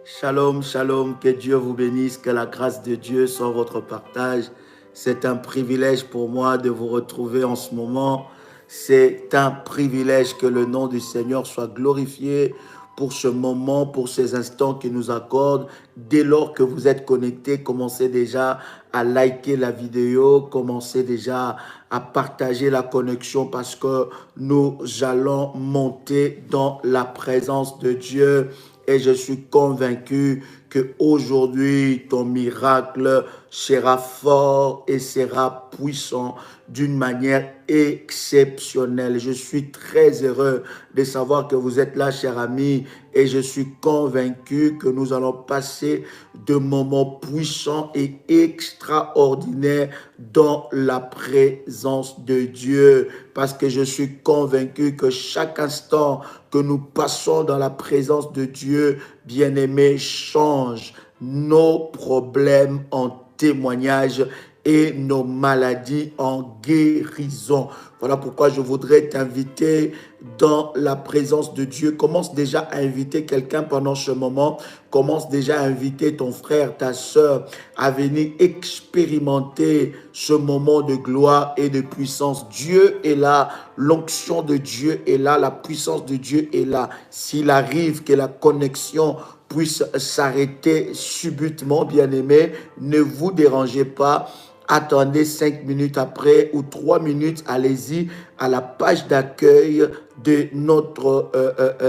Shalom, shalom, que Dieu vous bénisse, que la grâce de Dieu soit votre partage. C'est un privilège pour moi de vous retrouver en ce moment. C'est un privilège que le nom du Seigneur soit glorifié pour ce moment, pour ces instants qu'il nous accorde. Dès lors que vous êtes connectés, commencez déjà à liker la vidéo, commencez déjà à partager la connexion parce que nous allons monter dans la présence de Dieu. Et je suis convaincu que aujourd'hui ton miracle sera fort et sera puissant d'une manière exceptionnelle. Je suis très heureux de savoir que vous êtes là, chers amis, et je suis convaincu que nous allons passer de moments puissants et extraordinaires dans la présence de Dieu, parce que je suis convaincu que chaque instant que nous passons dans la présence de Dieu, bien-aimé, change nos problèmes en témoignage et nos maladies en guérison. Voilà pourquoi je voudrais t'inviter dans la présence de Dieu. Commence déjà à inviter quelqu'un pendant ce moment. Commence déjà à inviter ton frère, ta sœur à venir expérimenter ce moment de gloire et de puissance. Dieu est là, l'onction de Dieu est là, la puissance de Dieu est là. S'il arrive que la connexion puisse s'arrêter subitement, bien-aimé, ne vous dérangez pas. Attendez 5 minutes après ou 3 minutes, allez-y à la page d'accueil de notre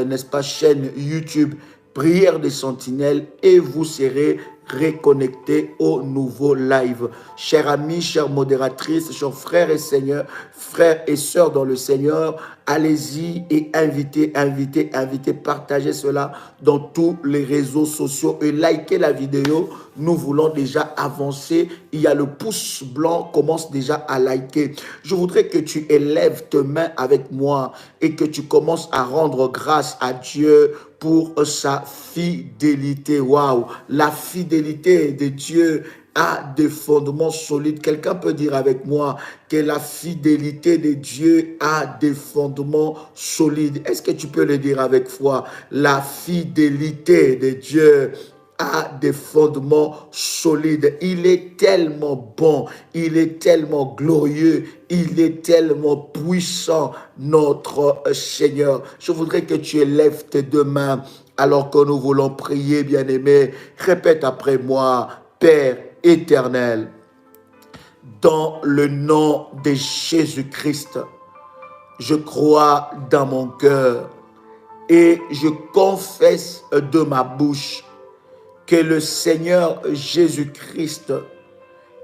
n'est-ce pas, chaîne YouTube Prière des Sentinelles et vous serez reconnecté au nouveau live. Chers amis, chères modératrices, chers frères et seigneurs, frères et sœurs dans le Seigneur, allez-y et invitez, partagez cela dans tous les réseaux sociaux et likez la vidéo. Nous voulons déjà avancer. Il y a le pouce blanc, commence déjà à liker. Je voudrais que tu élèves tes mains avec moi et que tu commences à rendre grâce à Dieu pour sa fidélité. Waouh, la fidélité de Dieu a des fondements solides. Quelqu'un peut dire avec moi que la fidélité de Dieu a des fondements solides. Est-ce que tu peux le dire avec foi? La fidélité de Dieu a des fondements solides. Il est tellement bon, il est tellement glorieux, il est tellement puissant, notre Seigneur. Je voudrais que tu élèves tes deux mains alors que nous voulons prier, bien-aimé. Répète après moi, Père éternel, dans le nom de Jésus-Christ, je crois dans mon cœur et je confesse de ma bouche que le Seigneur Jésus-Christ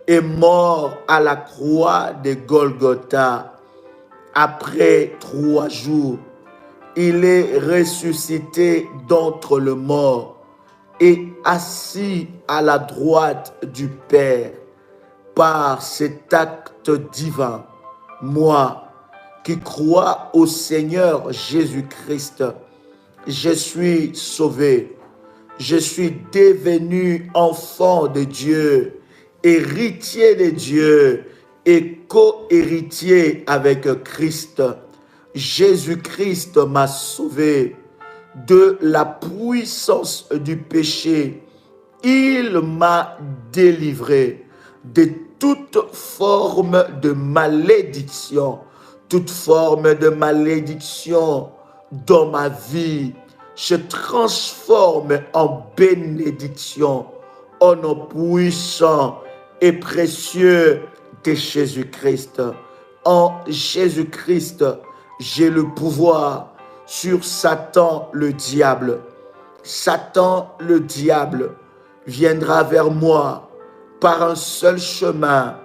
est mort à la croix de Golgotha. Après 3 jours, il est ressuscité d'entre les morts et assis à la droite du Père. Par cet acte divin, moi qui crois au Seigneur Jésus-Christ, je suis sauvé. Je suis devenu enfant de Dieu, héritier de Dieu et co-héritier avec Christ. Jésus-Christ m'a sauvé de la puissance du péché. Il m'a délivré de toute forme de malédiction, toute forme de malédiction dans ma vie se transforme en bénédiction au nom puissant et précieux de Jésus-Christ. En Jésus-Christ, j'ai le pouvoir sur Satan le diable. Satan le diable viendra vers moi par un seul chemin,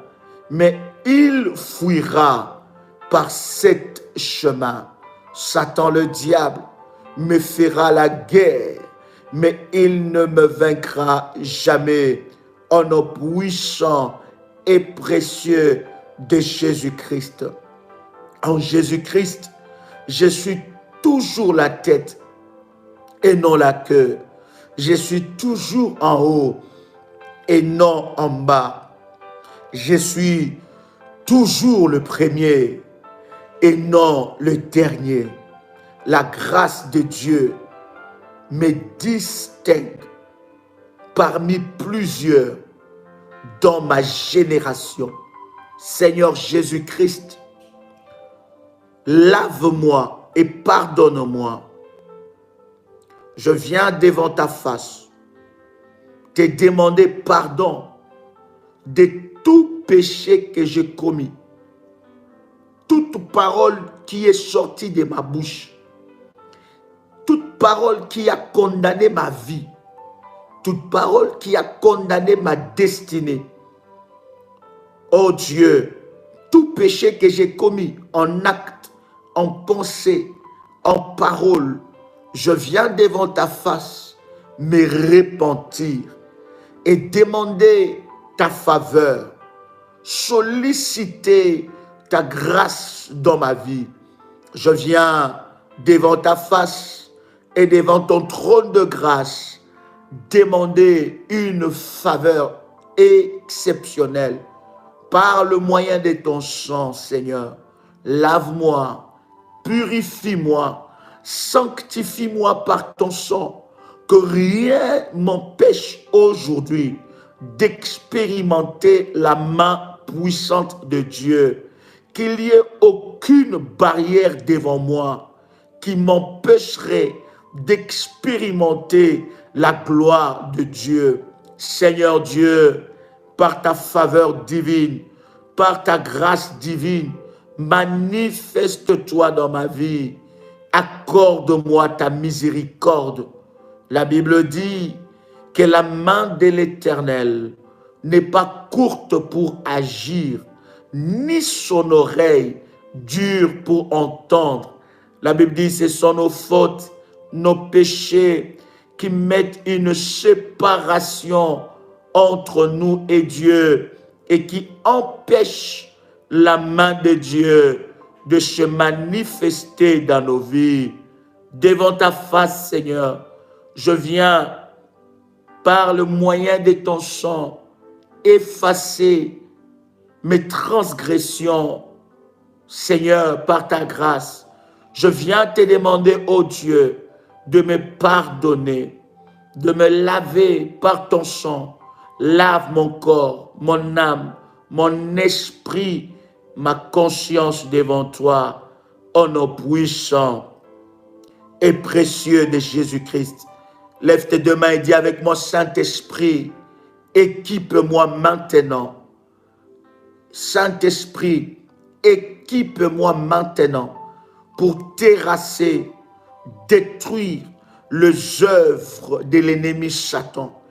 mais il fuira par 7 chemins. Satan le diable me fera la guerre, mais il ne me vaincra jamais. Au nom puissant et précieux de Jésus-Christ. En Jésus-Christ, je suis toujours la tête et non la queue. Je suis toujours en haut et non en bas. Je suis toujours le premier et non le dernier. La grâce de Dieu me distingue parmi plusieurs dans ma génération. Seigneur Jésus-Christ, lave-moi et pardonne-moi. Je viens devant ta face te demander pardon de tout péché que j'ai commis. Toute parole qui est sortie de ma bouche, toute parole qui a condamné ma vie, toute parole qui a condamné ma destinée. Oh Dieu, tout péché que j'ai commis en acte, en pensée, en parole, je viens devant ta face me repentir et demander ta faveur, solliciter ta grâce dans ma vie. Je viens devant ta face et devant ton trône de grâce demander une faveur exceptionnelle par le moyen de ton sang, Seigneur. Lave-moi, purifie-moi, sanctifie-moi par ton sang, que rien m'empêche aujourd'hui d'expérimenter la main puissante de Dieu, qu'il n'y ait aucune barrière devant moi qui m'empêcherait d'expérimenter la gloire de Dieu. Seigneur Dieu, par ta faveur divine, par ta grâce divine, manifeste-toi dans ma vie. Accorde-moi ta miséricorde. La Bible dit que la main de l'Éternel n'est pas courte pour agir, ni son oreille dure pour entendre. La Bible dit que ce sont nos fautes, nos péchés qui mettent une séparation entre nous et Dieu et qui empêchent la main de Dieu de se manifester dans nos vies. Devant ta face, Seigneur, je viens par le moyen de ton sang effacer mes transgressions. Seigneur, par ta grâce, je viens te demander, ô Dieu, de me pardonner, de me laver par ton sang. Lave mon corps, mon âme, mon esprit, ma conscience devant toi, au nom puissant et précieux de Jésus-Christ. Lève tes deux mains et dis avec moi, Saint-Esprit, équipe-moi maintenant. Saint-Esprit, équipe-moi maintenant pour terrasser, détruire les œuvres de l'ennemi Satan.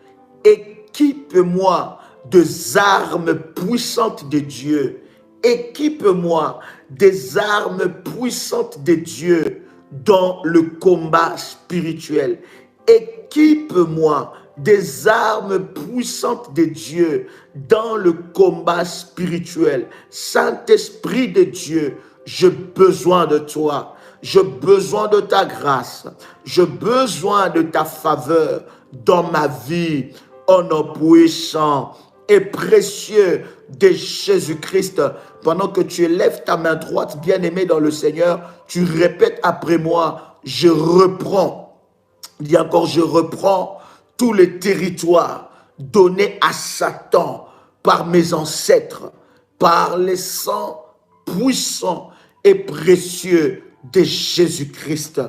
Équipe-moi des armes puissantes de Dieu. Équipe-moi des armes puissantes de Dieu dans le combat spirituel. Équipe-moi des armes puissantes de Dieu dans le combat spirituel. Saint-Esprit de Dieu, j'ai besoin de toi. J'ai besoin de ta grâce. J'ai besoin de ta faveur dans ma vie. Au nom puissant et précieux de Jésus-Christ, pendant que tu lèves ta main droite, bien-aimé dans le Seigneur, tu répètes après moi, je reprends. Dis encore, je reprends tous les territoires donnés à Satan par mes ancêtres, par les sangs puissants et précieux de Jésus-Christ.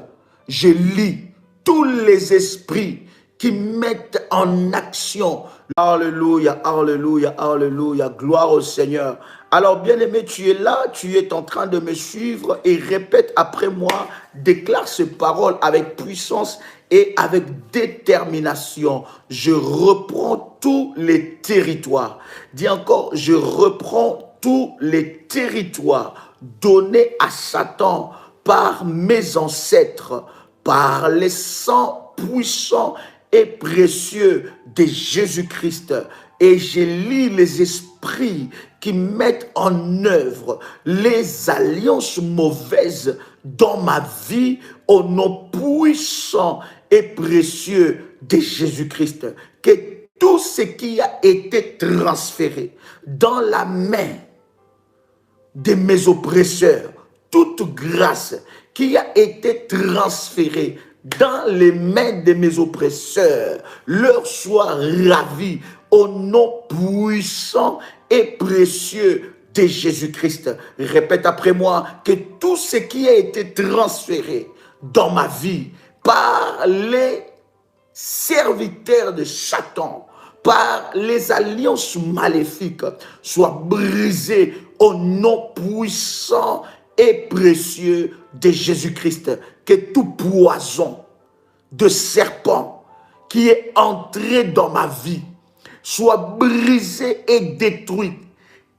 Je lis tous les esprits qui mettent en action. Alléluia, alléluia, alléluia, gloire au Seigneur. Alors bien-aimé, tu es là, tu es en train de me suivre et répète après moi, déclare ces paroles avec puissance et avec détermination. Je reprends tous les territoires. Dis encore, je reprends tous les territoires donnés à Satan par mes ancêtres, par les sangs puissants et précieux de Jésus-Christ. Et je lis les esprits qui mettent en œuvre les alliances mauvaises dans ma vie au nom puissant et précieux de Jésus-Christ. Que tout ce qui a été transféré dans la main de mes oppresseurs, toute grâce qui a été transférée dans les mains de mes oppresseurs, leur soit ravi au nom puissant et précieux de Jésus-Christ. Répète après moi que tout ce qui a été transféré dans ma vie par les serviteurs de Satan, par les alliances maléfiques, soit brisé au nom puissant et précieux de Jésus-Christ. Que tout poison de serpent qui est entré dans ma vie soit brisé et détruit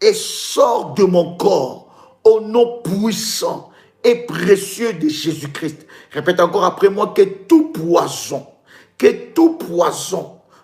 et sort de mon corps au nom puissant et précieux de Jésus-Christ. Répète encore après moi que tout poison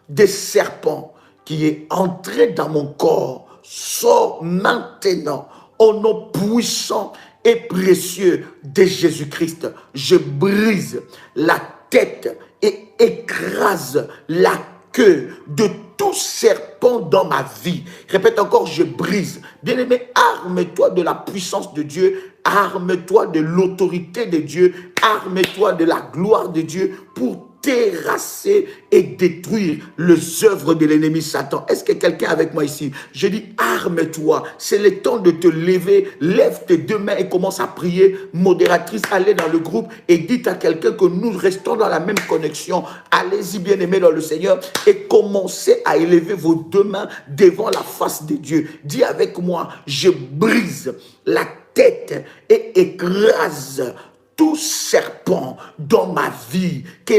des serpents qui est entré dans mon corps sort maintenant au nom puissant et précieux de Jésus-Christ. Je brise la tête et écrase la queue de tout serpent dans ma vie. Répète encore, je brise. Bien-aimé, arme-toi de la puissance de Dieu, arme-toi de l'autorité de Dieu, arme-toi de la gloire de Dieu pour terrasser et détruire les œuvres de l'ennemi Satan. Est-ce que quelqu'un est avec moi ici? Je dis, arme-toi. C'est le temps de te lever. Lève tes deux mains et commence à prier. Modératrice, allez dans le groupe et dites à quelqu'un que nous restons dans la même connexion. Allez-y, bien-aimés dans le Seigneur, et commencez à élever vos deux mains devant la face de Dieu. Dis avec moi, je brise la tête et écrase tout serpent dans ma vie, que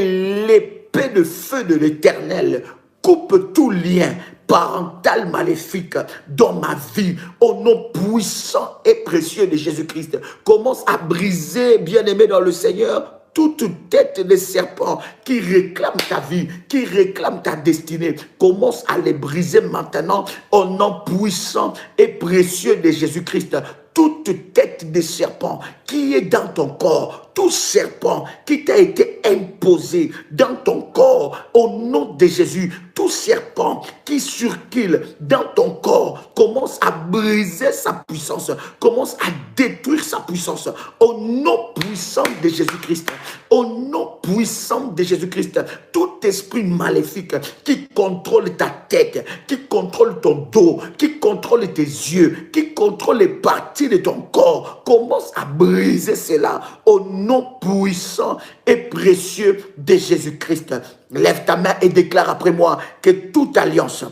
l'épée de feu de l'Éternel coupe tout lien parental maléfique dans ma vie, au nom puissant et précieux de Jésus-Christ. Commence à briser, bien-aimé dans le Seigneur, toute tête de serpent qui réclame ta vie, qui réclame ta destinée. Commence à les briser maintenant au nom puissant et précieux de Jésus-Christ. Toute tête de serpent qui est dans ton corps, tout serpent qui t'a été imposé dans ton corps, au nom de Jésus, tout serpent qui circule dans ton corps, commence à briser sa puissance, commence à détruire sa puissance, au nom puissant de Jésus-Christ, au nom puissant de Jésus-Christ. Tout esprit maléfique qui contrôle ta tête, qui contrôle ton dos, qui contrôle tes yeux, qui contrôle les parties de ton corps, commence à briser cela au nom puissant et précieux de Jésus-Christ. Lève ta main et déclare après moi que toute alliance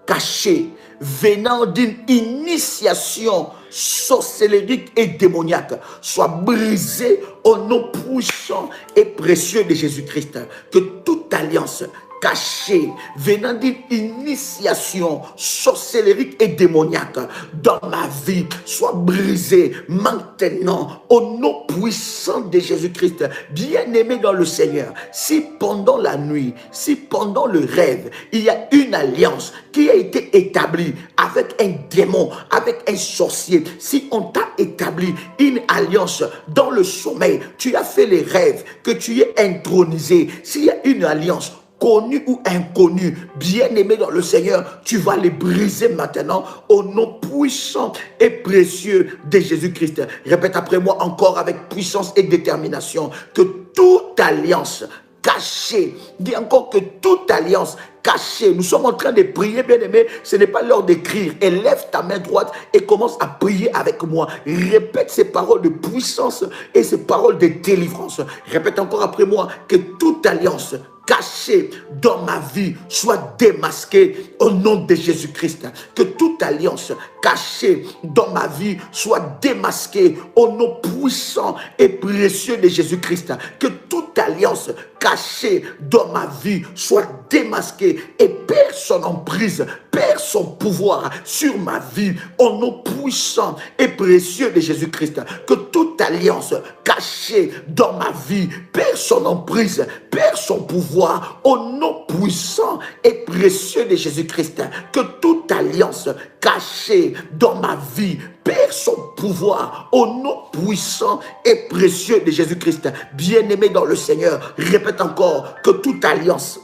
cachée venant d'une initiation sorcellérique et démoniaque soit brisée au nom puissant et précieux de Jésus-Christ. Que toute alliance cachée venant d'une initiation sorcellérique et démoniaque dans ma vie soit brisée maintenant au nom puissant de Jésus-Christ. Bien-aimé dans le Seigneur, si pendant la nuit, si pendant le rêve, il y a une alliance qui a été établie avec un démon, avec un sorcier, si on t'a établi une alliance dans le sommeil, tu as fait les rêves, que tu es intronisé, s'il y a une alliance connu ou inconnu, bien-aimé dans le Seigneur, tu vas les briser maintenant au nom puissant et précieux de Jésus-Christ. Répète après moi encore avec puissance et détermination que toute alliance cachée, dis encore que toute alliance cachée, nous sommes en train de prier, bien-aimé, ce n'est pas l'heure d'écrire. Élève ta main droite et commence à prier avec moi. Répète ces paroles de puissance et ces paroles de délivrance. Répète encore après moi que toute alliance cachée dans ma vie soit démasquée au nom de Jésus-Christ. Que toute alliance cachée dans ma vie soit démasquée au nom puissant et précieux de Jésus-Christ. Que toute alliance cachée dans ma vie soit démasquée et perd son emprise, perd son pouvoir sur ma vie au nom puissant et précieux de Jésus-Christ. Que toute alliance cachée dans ma vie perd son emprise, perd son pouvoir au nom puissant et précieux de Jésus-Christ. Que toute alliance cachée dans ma vie perd son pouvoir au nom puissant et précieux de Jésus-Christ. Bien-aimé dans le Seigneur, répète encore que toute alliance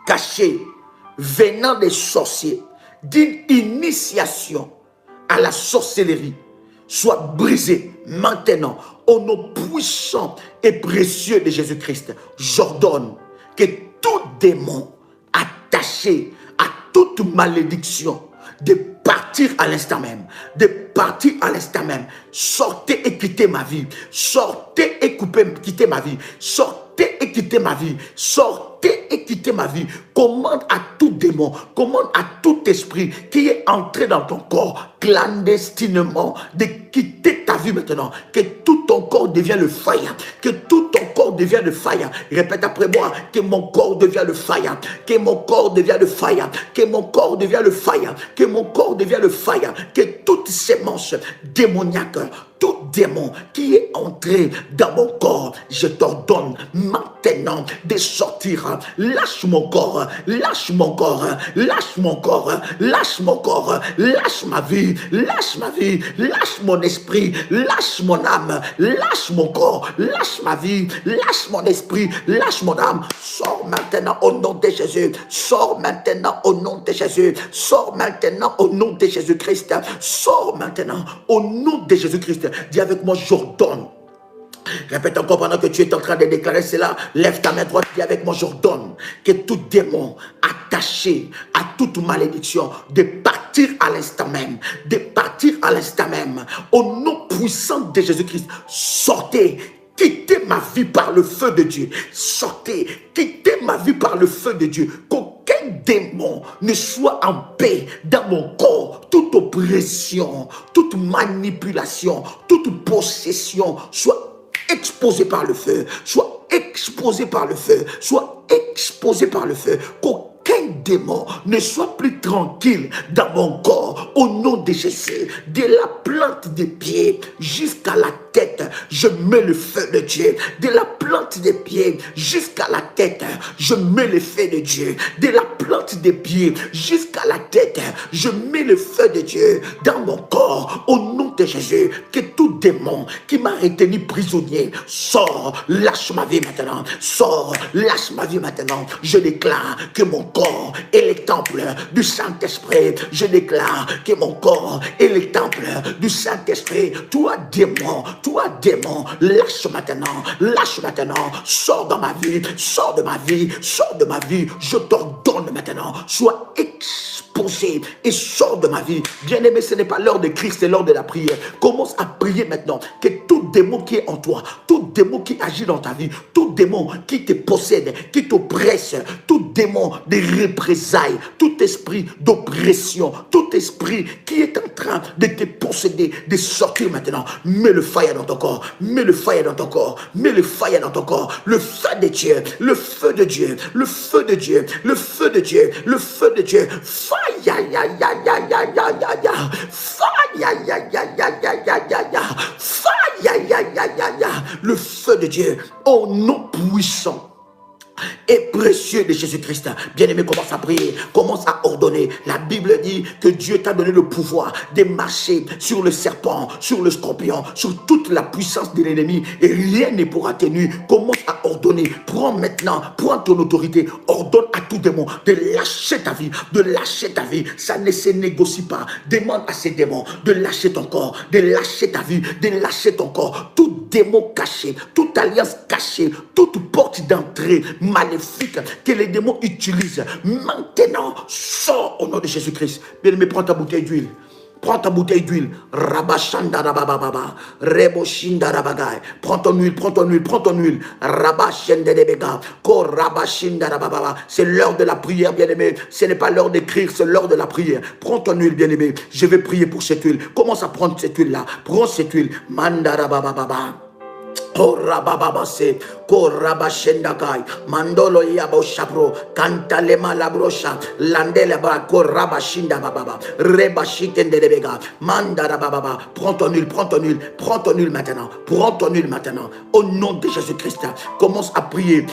cachée venant des sorciers, d'une initiation à la sorcellerie, soit brisée maintenant au nom puissant et précieux de Jésus-Christ, j'ordonne que tout démon attaché à toute malédiction de partir à l'instant même, de partir à l'instant même, sortez et quittez ma vie, sortez et quittez ma vie, sortez et quittez ma vie, sortez et quittez ma vie. Commande à tout démon, commande à tout esprit qui est entré dans ton corps clandestinement de quitter ta vie maintenant, que tout ton corps devienne le fire, que tout ton corps devienne le fire. Répète après moi, que mon corps devienne le fire, que mon corps devienne le fire, que mon corps devienne le fire, que mon corps devienne le fire, que toute sémence démoniaque, tout démon qui est entré dans mon corps, je t'ordonne maintenant de sortir. Lâche mon corps, lâche mon corps, lâche mon corps, lâche mon corps, lâche ma vie, lâche ma vie, lâche mon esprit, lâche mon âme, lâche mon corps, lâche ma vie, lâche mon esprit, lâche mon âme. Sors maintenant au nom de Jésus, sors maintenant au nom de Jésus, sors maintenant au nom de Jésus-Christ, sors maintenant au nom de Jésus-Christ. Dis avec moi, j'ordonne. Répète encore pendant que tu es en train de déclarer cela. Lève ta main droite, dis avec moi, j'ordonne que tout démon attaché à toute malédiction de partir à l'instant même, de partir à l'instant même, au nom puissant de Jésus-Christ, sortez. Quittez ma vie par le feu de Dieu. Sortez, quittez ma vie par le feu de Dieu. Qu'aucun démon ne soit en paix dans mon corps. Toute oppression, toute manipulation, toute possession soit exposée par le feu. Soit exposée par le feu. Soit exposée par le feu. Qu'aucun démon ne soit plus tranquille dans mon corps. Au nom de Jésus, de la plante des pieds jusqu'à la tête, je mets le feu de Dieu. De la plante des pieds jusqu'à la tête, je mets le feu de Dieu. De la plante des pieds jusqu'à la tête, je mets le feu de Dieu dans mon corps. Au nom de Jésus, que tout démon qui m'a retenu prisonnier sort, lâche ma vie maintenant. Sors, lâche ma vie maintenant. Je déclare que mon corps est le temple du Saint-Esprit. Je déclare que mon corps est le temple du Saint-Esprit. Toi démon, lâche maintenant, sors dans ma vie, sors de ma vie, sors de ma vie. Je t'ordonne maintenant, sois exposé et sors de ma vie. Bien-aimé, ce n'est pas l'heure de crier, c'est l'heure de la prière. Commence à prier maintenant, que tout démon qui est en toi, tout démon qui agit dans ta vie, tout démon qui te possède, qui t'oppresse, tout démon de représailles, tout esprit d'oppression, tout esprit qui est en train de te posséder, de sortir maintenant. Mets le fire dans ton corps, mets le fire dans ton corps, mets le fire dans ton corps. Le feu de Dieu, le feu de Dieu, le feu de Dieu, le feu de Dieu, le feu de Dieu. Fire, ya, ya, ya, ya, ya, ya, ya, ya. Fire, ya, ya, ya, ya, ya, ya, ya, ya. Fire, ya, ya, ya, ya, ya. Le feu de Dieu, au nom puissant et précieux de Jésus-Christ. Bien-aimé, commence à prier, commence à ordonner. La Bible dit que Dieu t'a donné le pouvoir de marcher sur le serpent, sur le scorpion, sur toute la puissance de l'ennemi, et rien ne pourra tenir. Commence à ordonner. Prends maintenant, prends ton autorité, ordonne à tout démon de lâcher ta vie, de lâcher ta vie. Ça ne se négocie pas. Demande à ces démons de lâcher ton corps, de lâcher ta vie, de lâcher ton corps. Tout démon caché, toute alliance cachée, toute porte d'entrée maléfique que les démons utilisent, maintenant sors au nom de Jésus-Christ. Bien-aimé, prends ta bouteille d'huile. Prends ta bouteille d'huile. Rabashanda rabababa. Reboshinda rabagai. Prends ton huile, prends ton huile, prends ton huile. Rabashende debega. Ko rabashinda rabababa. C'est l'heure de la prière, bien-aimé. Ce n'est pas l'heure d'écrire, c'est l'heure de la prière. Prends ton huile, bien-aimé. Je vais prier pour cette huile. Commence à prendre cette huile-là. Prends cette huile. Manda rabababa. Korabababase, korabashendakai, mandolo yabo shapro, kantalema labrosha, landele ba korabashinda bababa, rebashikende debega, mandara bababa. Prends ton huile, prends ton huile, prends ton huile maintenant, prends ton huile maintenant. Au nom de Jésus-Christ, commence à prier,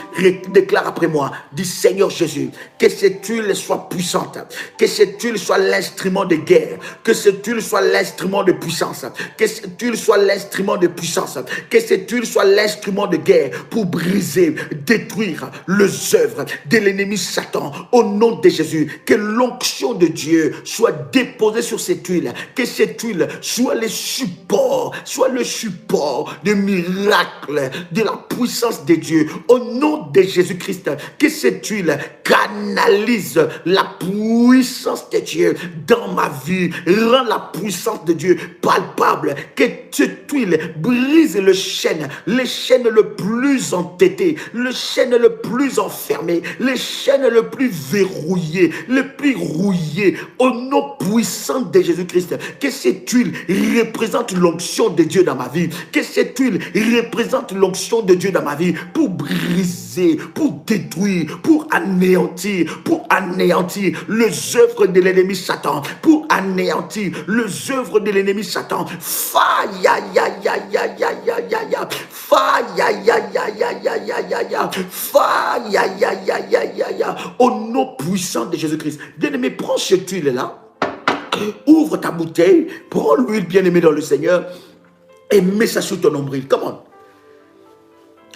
déclare après moi, dis Seigneur Jésus, que cette huile soit puissante, que cette huile soit l'instrument de guerre, que cette huile soit l'instrument de puissance, que cette huile soit l'instrument de puissance, que cette huile soit l'instrument de guerre pour briser, détruire les œuvres de l'ennemi Satan. Au nom de Jésus, que l'onction de Dieu soit déposée sur cette huile, que cette huile soit le support de miracles, de la puissance de Dieu. Au nom de Jésus-Christ, que cette huile canalise la puissance de Dieu dans ma vie, rend la puissance de Dieu palpable, que cette huile brise les chaînes le plus entêtées, les chaînes le plus enfermées, les chaînes le plus verrouillées, le plus rouillées, au nom puissant de Jésus-Christ. Que cette huile représente l'onction de Dieu dans ma vie, que cette huile représente l'onction de Dieu dans ma vie pour briser, pour détruire, pour anéantir les œuvres de l'ennemi Satan, pour anéantir les œuvres de l'ennemi Satan. Au nom puissant de Jésus-Christ. Bien-aimé, prends cette huile-là, ouvre ta bouteille, prends l'huile, bien-aimé dans le Seigneur, et mets ça sur ton nombril. Comment?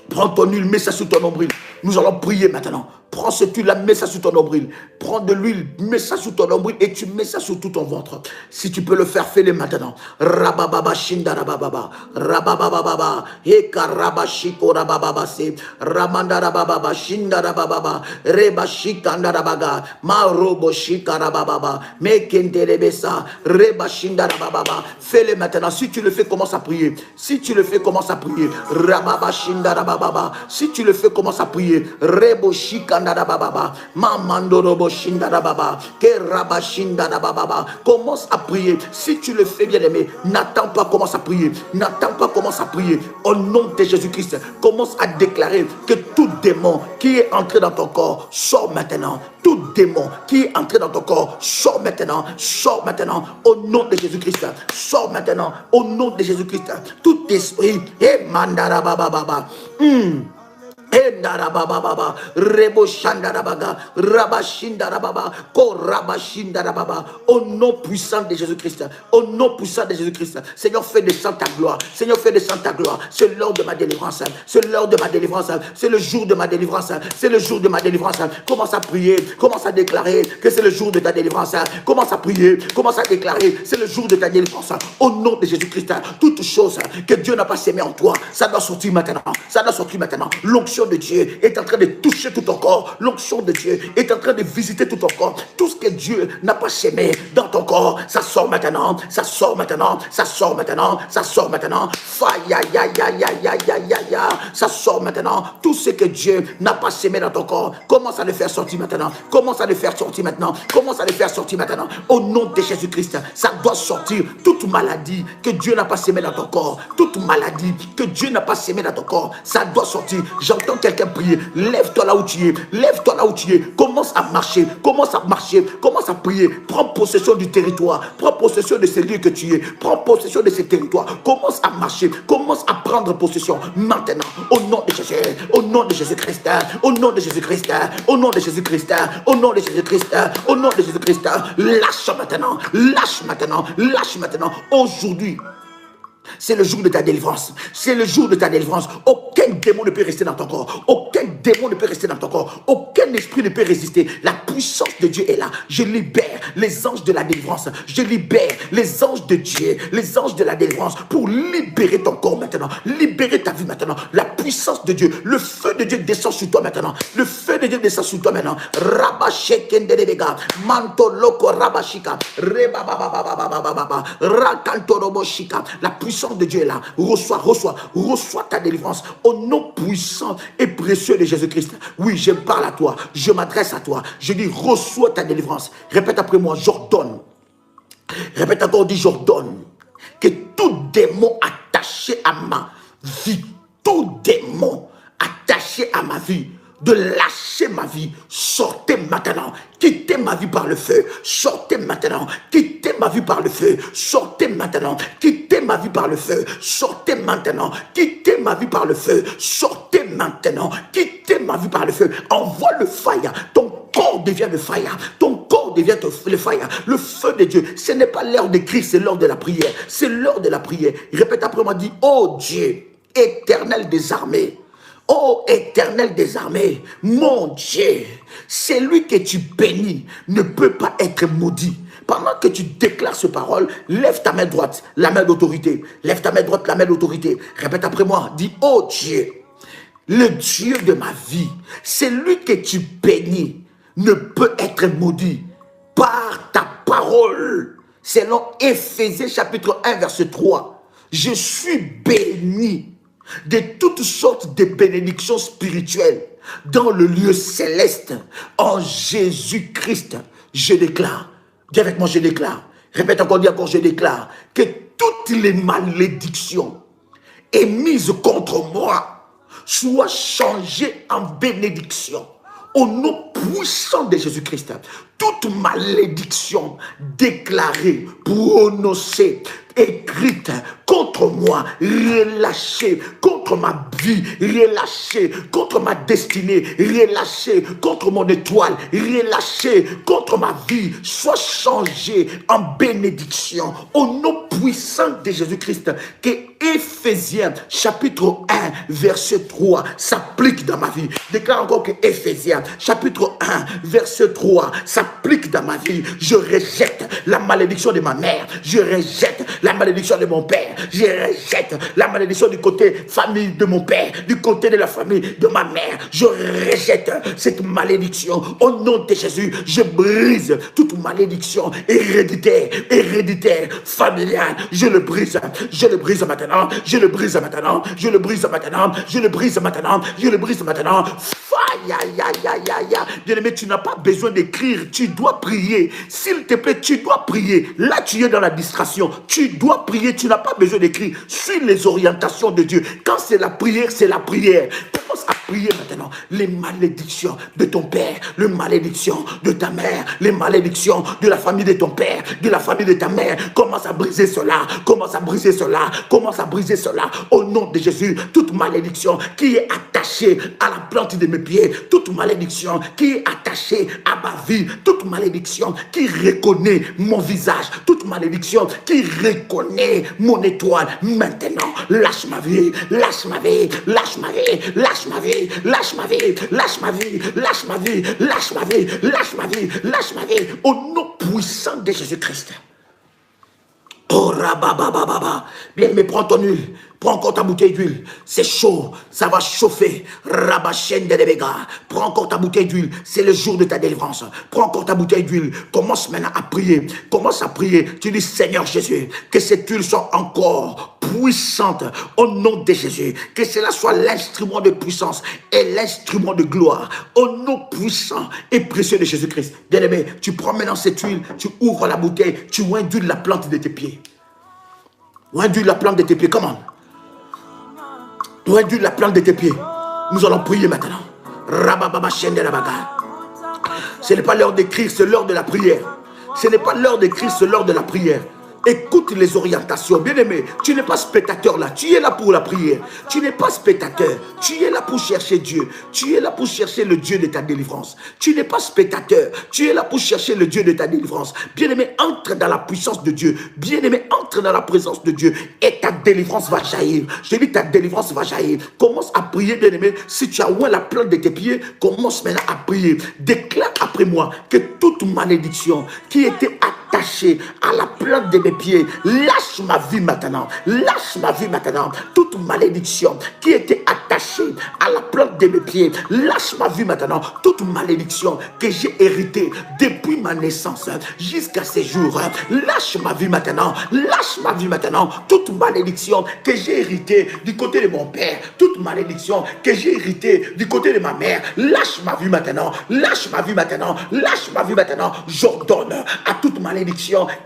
Prends ton huile, mets ça sur ton nombril. Nous allons prier maintenant. Prends cette huile, mets ça sur ton nombril. Prends de l'huile, mets ça sur ton nombril et tu mets ça sur tout ton ventre. Si tu peux le faire, fais-le maintenant. Rabababa shinda rabababa. Rabababa. Eka rabashiko rabababa se. Ramanda rabababa shinda rabababa. Reba shikanda rabaga. Ma robo shika rabababa. Mekendelebesa. Reba shinda rabababa. Fais-le maintenant. Si tu le fais, commence à prier. Si tu le fais, commence à prier. Rababa shinda rabababa. Si tu le fais, commence à prier. Rebo shikanda. Commence à prier. Si tu le fais, bien-aimé, n'attends pas, commence à prier. N'attends pas, commence à prier. Au nom de Jésus-Christ, commence à déclarer que tout démon qui est entré dans ton corps sort maintenant. Tout démon qui est entré dans ton corps sort maintenant. Sort maintenant. Au nom de Jésus-Christ, sort maintenant. Au nom de Jésus-Christ, tout esprit et mandarababa. Endarababa, Rebo Shandarabaga, Rabashindarababa, Ko Rabashindarababa, au nom puissant de Jésus-Christ, au nom puissant de Jésus-Christ. Seigneur, fais descendre ta gloire. Seigneur, fais descendre ta gloire. C'est l'heure de ma délivrance. C'est l'heure de ma délivrance. C'est le jour de ma délivrance. C'est le jour de ma délivrance. Commence à prier. Commence à déclarer que c'est le jour de ta délivrance. Commence à prier. Commence à déclarer c'est le jour de ta délivrance. Au nom de Jésus-Christ, toute chose que Dieu n'a pas sémé en toi, ça doit sortir maintenant. Ça doit sortir maintenant. L'onction de Dieu est en train de toucher tout ton corps. L'onction de Dieu est en train de visiter tout ton corps. Tout ce que Dieu n'a pas sémé dans ton corps, ça sort maintenant. Ça sort maintenant. Ça sort maintenant. Ça sort maintenant. Ça sort maintenant. Tout ce que Dieu n'a pas sémé dans ton corps, commence à le faire sortir maintenant. Commence à le faire sortir maintenant. Commence à le faire sortir maintenant. Au nom de Jésus-Christ, ça doit sortir. Toute maladie que Dieu n'a pas sémé dans ton corps, toute maladie que Dieu n'a pas sémé dans ton corps, ça doit sortir. J'entends quelqu'un prier. Lève-toi là où tu es. Lève-toi là où tu es. Commence à marcher. Commence à marcher. Commence à prier. Prends possession du territoire. Prends possession de ces lieux que tu es. Prends possession de ces territoires. Commence à marcher. Commence à prendre possession maintenant. Au nom de Jésus. Au nom de Jésus-Christ. Au nom de Jésus-Christ. Au nom de Jésus-Christ. Au nom de Jésus-Christ. Au nom de Jésus-Christ. Lâche maintenant. Lâche maintenant. Lâche maintenant. Aujourd'hui, c'est le jour de ta délivrance. C'est le jour de ta délivrance. Aucun démon ne peut rester dans ton corps. Aucun démon ne peut rester dans ton corps. Aucun esprit ne peut résister. La puissance de Dieu est là. Je libère les anges de la délivrance. Je libère les anges de Dieu, les anges de la délivrance pour libérer ton corps maintenant. Libérer ta vie maintenant. La puissance de Dieu. Le feu de Dieu descend sur toi maintenant. Le feu de Dieu descend sur toi maintenant. Rabashekendebega. Mantoloko rabashika. Rebababababababa. Rakantoroboshika. La puissance de Dieu est là. Reçois ta délivrance au nom puissant et précieux de Jésus-Christ. Oui, je parle à toi, je m'adresse à toi. Je dis, reçois ta délivrance. Répète après moi, j'ordonne. Répète encore, dis, j'ordonne que tout démon attaché à ma vie, tout démon attaché à ma vie, de lâcher ma vie, sortez maintenant, quittez ma vie par le feu, sortez maintenant, quittez ma vie par le feu, sortez maintenant, quittez ma vie par le feu, sortez maintenant, quittez ma vie par le feu, sortez maintenant, quittez ma vie par le feu, envoie le fire, ton corps devient le fire, ton corps devient le fire, le feu de Dieu. Ce n'est pas l'heure de cris, c'est l'heure de la prière, c'est l'heure de la prière. Répète après moi, dis, oh Dieu, éternel des armées, Ô Éternel des armées, mon Dieu, celui que tu bénis ne peut pas être maudit. Pendant que tu déclares ce parole, lève ta main droite, la main d'autorité. Lève ta main droite, la main d'autorité. Répète après moi, dis, ô Dieu, le Dieu de ma vie, celui que tu bénis ne peut être maudit par ta parole. Selon Éphésiens chapitre 1 verset 3, je suis béni de toutes sortes de bénédictions spirituelles dans le lieu céleste en Jésus-Christ. Je déclare, dis avec moi, je déclare, répète encore, dis encore, je déclare que toutes les malédictions émises contre moi soient changées en bénédiction. Au nom puissant de Jésus-Christ, toute malédiction déclarée, prononcée, écrite contre moi, relâchée, contre ma vie, relâchée, contre ma destinée, relâchée, contre mon étoile, relâchée, contre ma vie, soit changée en bénédiction. Au nom puissant de Jésus-Christ, que Éphésiens chapitre 1 verset 3 s'applique dans ma vie. Déclare encore que Éphésiens chapitre 1 verset 3 s'applique dans ma vie. Je rejette la malédiction de ma mère. Je rejette la malédiction de mon père. Je rejette la malédiction du côté famille de mon père, du côté de la famille de ma mère. Je rejette cette malédiction. Au nom de Jésus, je brise toute malédiction héréditaire, familiale. Je le brise maintenant. Je le brise maintenant. Je le brise maintenant. Je le brise maintenant. Je le brise maintenant. Bien-aimé, tu n'as pas besoin d'écrire. Tu dois prier. S'il te plaît, tu dois prier. Là, tu es dans la distraction. Tu dois prier. Tu n'as pas besoin d'écrire. Suis les orientations de Dieu. Quand c'est la prière, c'est la prière. Commence à prier maintenant. Les malédictions de ton père, les malédictions de ta mère, les malédictions de la famille de ton père, de la famille de ta mère. Commence à briser cela. Commence à briser cela. Commence à briser cela. Au nom de Jésus, toute malédiction qui est attachée à la plante de mes pieds, toute malédiction qui est attachée à ma vie, toute malédiction qui reconnaît mon visage, toute malédiction qui reconnaît mon étoile, maintenant, lâche ma vie, lâche ma vie, lâche ma vie, lâche ma vie, lâche ma vie, lâche ma vie, lâche ma vie, lâche ma vie, lâche ma vie, lâche ma vie, au nom puissant de Jésus-Christ. Oh, rababababa. Bien, mais prends ton huile. Prends encore ta bouteille d'huile. C'est chaud. Ça va chauffer. Rabachène de Débéga. Prends encore ta bouteille d'huile. C'est le jour de ta délivrance. Prends encore ta bouteille d'huile. Commence maintenant à prier. Commence à prier. Tu dis, Seigneur Jésus, que cette huile soit encore puissante au nom de Jésus. Que cela soit l'instrument de puissance et l'instrument de gloire. Au nom puissant et précieux de Jésus-Christ. Bien-aimé, tu prends maintenant cette huile. Tu ouvres la bouteille. Tu induis la plante de tes pieds. Induis la plante de tes pieds. Comment? Induis la plante de tes pieds. Nous allons prier maintenant. Rabababa Shende Rabaga. Ce n'est pas l'heure d'écrire, c'est l'heure de la prière. Ce n'est pas l'heure d'écrire, c'est l'heure de la prière. Écoute les orientations. Bien-aimé, tu n'es pas spectateur là. Tu es là pour la prière. Tu n'es pas spectateur. Tu es là pour chercher Dieu. Tu es là pour chercher le Dieu de ta délivrance. Tu n'es pas spectateur. Tu es là pour chercher le Dieu de ta délivrance. Bien-aimé, entre dans la puissance de Dieu. Bien-aimé, entre dans la présence de Dieu. Et ta délivrance va jaillir. Je te dis, ta délivrance va jaillir. Commence à prier, bien-aimé. Si tu as oint la plante de tes pieds, commence maintenant à prier. Déclare après moi que toute malédiction qui était attachée à la plante de mes pieds, lâche ma vie maintenant. Lâche ma vie maintenant. Toute malédiction qui était attachée à la plante de mes pieds, lâche ma vie maintenant. Toute malédiction que j'ai héritée depuis ma naissance jusqu'à ces jours, lâche ma vie maintenant. Lâche ma vie maintenant. Toute malédiction que j'ai héritée du côté de mon père, toute malédiction que j'ai héritée du côté de ma mère, lâche ma vie maintenant. Lâche ma vie maintenant. Lâche ma vie maintenant. J'ordonne à toute malédiction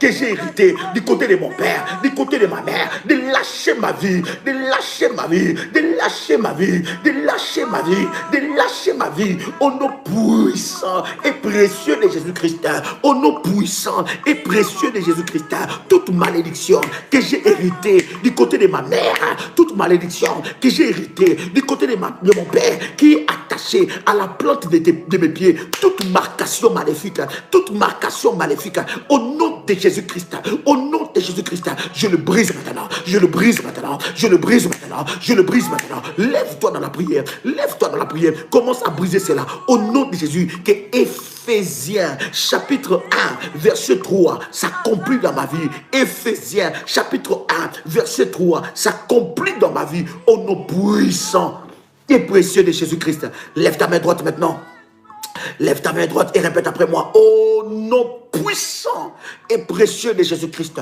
que j'ai hérité du côté de mon père, du côté de ma mère, de lâcher ma vie, de lâcher ma vie, de lâcher ma vie, de lâcher ma vie, de lâcher ma vie, au nom puissant et précieux de Jésus-Christ, au nom puissant et précieux de Jésus-Christ, toute malédiction que j'ai héritée du côté de ma mère, toute malédiction que j'ai héritée du côté de mon père, qui est attaquée attaché à la plante de mes pieds, toute marcation maléfique, au nom de Jésus-Christ, au nom de Jésus-Christ, je le brise maintenant, je le brise maintenant, je le brise maintenant, je le brise maintenant. Lève-toi dans la prière, lève-toi dans la prière, commence à briser cela, au nom de Jésus, que Éphésiens chapitre 1 verset 3 s'accomplit dans ma vie. Éphésiens chapitre 1 verset 3 s'accomplit dans ma vie au nom puissant et précieux de Jésus-Christ. Lève ta main droite maintenant. Lève ta main droite et répète après moi. Au nom puissant et précieux de Jésus-Christ,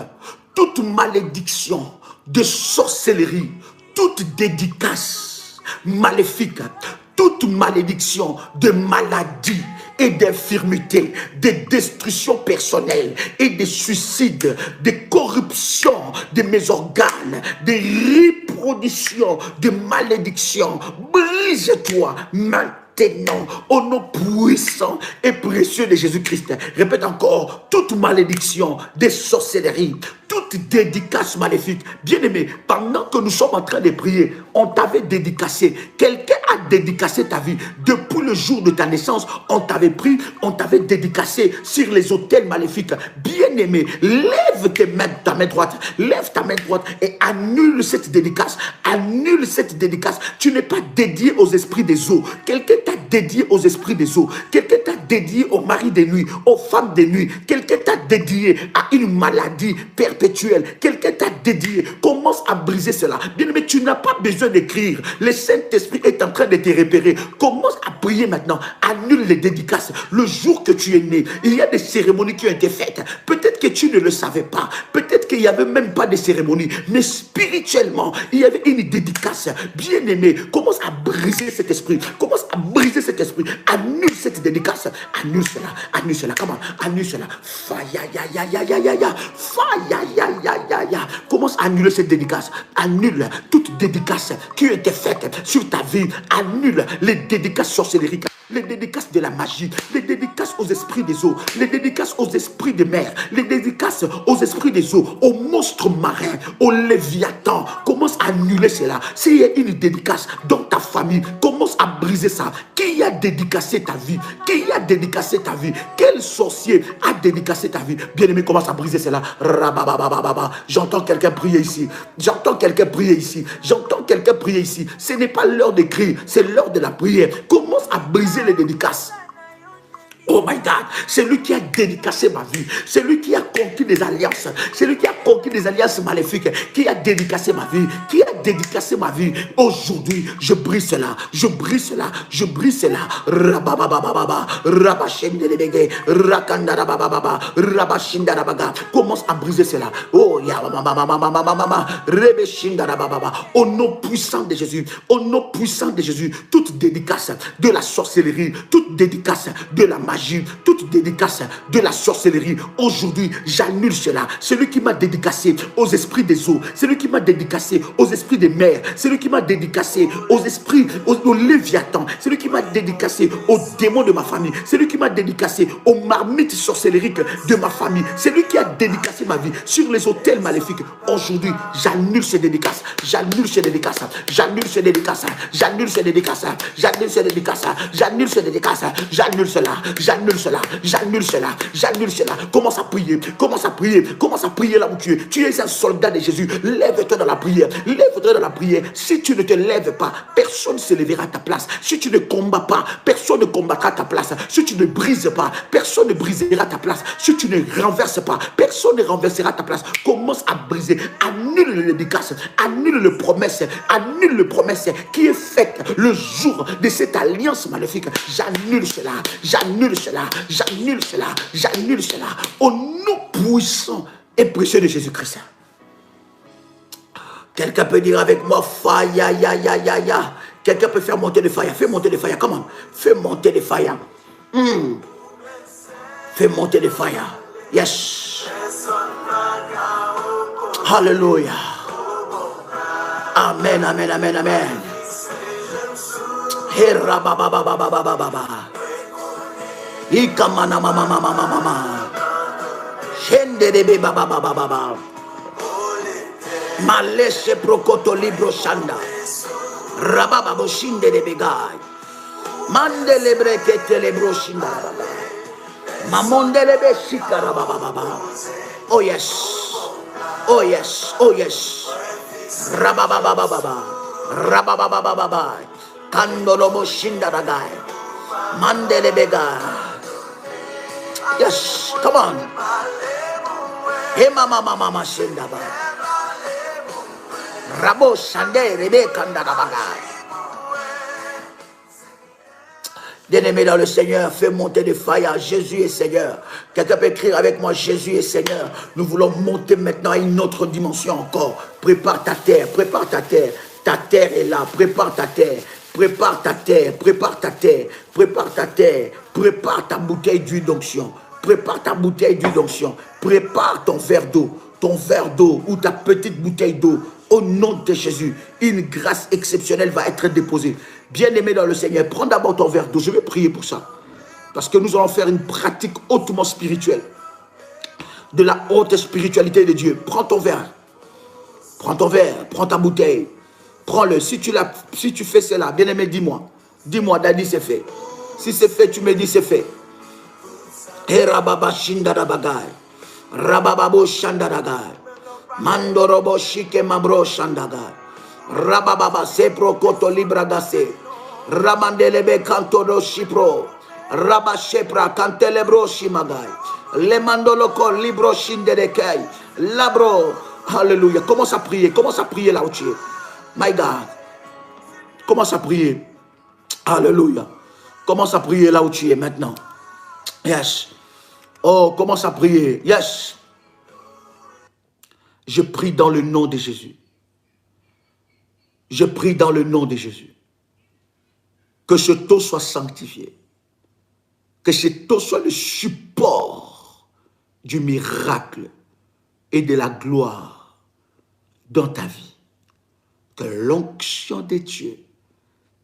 toute malédiction de sorcellerie, toute dédicace maléfique, toute malédiction de maladie et d'infirmité, de destruction personnelle et de suicide, de corruption de mes organes, de reproduction, de malédiction, brise-toi maintenant. Au nom puissant et précieux de Jésus-Christ. Répète encore, toute malédiction de sorcellerie, toute dédicace maléfique. Bien-aimé, pendant que nous sommes en train de prier, on t'avait dédicacé. Quelqu'un a dédicacé ta vie. Depuis le jour de ta naissance, on t'avait pris, on t'avait dédicacé sur les autels maléfiques. Bien-aimé, lève ta main droite, lève ta main droite et annule cette dédicace. Annule cette dédicace. Tu n'es pas dédié aux esprits des eaux. Quelqu'un t'a dédié aux esprits des eaux. Quelqu'un t'a dédié aux maris des nuits, aux femmes des nuits. Quelqu'un t'a dédié à une maladie perpétuelle. Quelqu'un t'a dédié. Commence à briser cela. Bien aimé, tu n'as pas besoin d'écrire. Le Saint-Esprit est en train de te repérer. Commence à prier maintenant. Annule les dédicaces. Le jour que tu es né, il y a des cérémonies qui ont été faites. Peut-être que tu ne le savais pas. Peut-être qu'il n'y avait même pas de cérémonie. Mais spirituellement, il y avait une dédicace. Bien aimé, commence à briser cet esprit. Commence à briser cet esprit. Annule cette dédicace. Annule cela. Annule cela. Comment? Annule cela. Commence à annuler cette dédicace. Annule toute dédicace qui a été faite sur ta vie. Annule les dédicaces sorcellériques, les dédicaces de la magie, les dédicaces aux esprits des eaux, les dédicaces aux esprits des mers, les dédicaces aux esprits des eaux, aux monstres marins, aux léviathans. Commence à annuler cela. S'il y a une dédicace dans ta famille, commence à briser ça. Qui a dédicacé ta vie? Qui a dédicacé ta vie? Quel sorcier a dédicacé ta vie? Bien-aimé, commence à briser cela. J'entends quelqu'un prier ici. J'entends quelqu'un prier ici. J'entends quelqu'un prier ici. Ce n'est pas l'heure d'écrire, c'est l'heure de la prière. Commence à briser les dédicaces. Oh my God, c'est lui qui a dédicacé ma vie. C'est lui qui a conquis des alliances. C'est lui qui a conquis des alliances maléfiques. Qui a dédicacé ma vie. Qui a dédicacé ma vie. Aujourd'hui, je brise cela. Je brise cela. Je brise cela. Rabababababa. Rabashendelebege. Rakandarabababa. Rabashindarababa. Commence à briser cela. Oh ya mama. Rebeshindarababa. Au nom puissant de Jésus. Au nom puissant de Jésus. Toute dédicace de la sorcellerie. Toute dédicace de la magie. Toute dédicace de la sorcellerie. Aujourd'hui, j'annule cela. Celui qui m'a dédicacé aux esprits des eaux. Celui qui m'a dédicacé aux esprits des mers. Celui qui m'a dédicacé aux esprits, aux léviathans. Celui qui m'a dédicacé aux démons de ma famille. Celui qui m'a dédicacé aux marmites sorcellériques de ma famille. Celui qui a dédicacé ma vie sur les autels maléfiques. Aujourd'hui, j'annule ces dédicaces. J'annule ces dédicaces. J'annule ces dédicaces. J'annule ces dédicaces. J'annule ces dédicaces. J'annule ces dédicaces. J'annule cela. J'annule cela, j'annule cela, j'annule cela. Commence à prier, commence à prier, commence à prier là où tu es. Tu es un soldat de Jésus. Lève-toi dans la prière, lève-toi dans la prière. Si tu ne te lèves pas, personne ne se lèvera à ta place. Si tu ne combats pas, personne ne combattra à ta place. Si tu ne brises pas, personne ne brisera ta place. Si tu ne renverses pas, personne ne renversera ta place. Commence à briser, annule les dédicaces, annule les promesses, annule les promesses qui est faite le jour de cette alliance maléfique. J'annule cela, j'annule cela, j'annule cela, j'annule cela. Au nom puissant et précieux de Jésus-Christ. Quelqu'un peut dire avec moi, faya, ya, ya, ya, ya. Quelqu'un peut faire monter le fire. Fais monter le fire. Comment? Fais monter le fire. Fais monter le fire. Yes. Hallelujah. Amen, amen, amen, amen. Hera baba baba baba baba. Ikamana mama mama mama. Shende de baba baba baba. Maleshe prokoto libro shanda. Rababa boshinde de begai. Mandele brekete le broshinda baba. Mamondele beshikara baba. Oh yes. Oh yes. Oh yes. Rababa baba. Rababa baba. Kandolo boshinda ragai. Mandele bega. Yes. Come on. Hey mama shinda ba. Rabo shande rebe kanda baga. Bien-aimé dans le Seigneur, fais monter des failles à Jésus est Seigneur. Quelqu'un peut écrire avec moi, Jésus est Seigneur. Nous voulons monter maintenant à une autre dimension encore. Prépare ta terre, prépare ta terre. Ta terre est là, prépare ta terre. Prépare ta terre, prépare ta terre, prépare ta terre. Prépare ta bouteille d'huile d'onction. Prépare ta bouteille d'huile d'onction. Prépare ton verre d'eau ou ta petite bouteille d'eau. Au nom de Jésus, une grâce exceptionnelle va être déposée. Bien-aimé dans le Seigneur, prends d'abord ton verre d'eau. Je vais prier pour ça. Parce que nous allons faire une pratique hautement spirituelle. De la haute spiritualité de Dieu. Prends ton verre. Prends ton verre. Prends ta bouteille. Prends-le. Si tu fais cela, bien-aimé, dis-moi. Dis-moi, Dadi, c'est fait. Si c'est fait, tu me dis c'est fait. Et Rababa Shindadabagai. Rabababo Shandadagai. Mandorobo Shike Mabro Shandagai. Rabababa Sepro Koto Libragase. Ramandelebe Kantoro Shipro. Rabashepra Kantelebro Shimagai. Le Mandoloko Libro Shinderekei. Labro. Alléluia. Commence à prier là où tu es. My God. Commence à prier. Alléluia. Commence à prier là où tu es maintenant. Yes. Oh, commence à prier. Yes. Je prie dans le nom de Jésus. Je prie dans le nom de Jésus. Que ce taux soit sanctifié. Que ce taux soit le support du miracle et de la gloire dans ta vie. Que l'onction de Dieu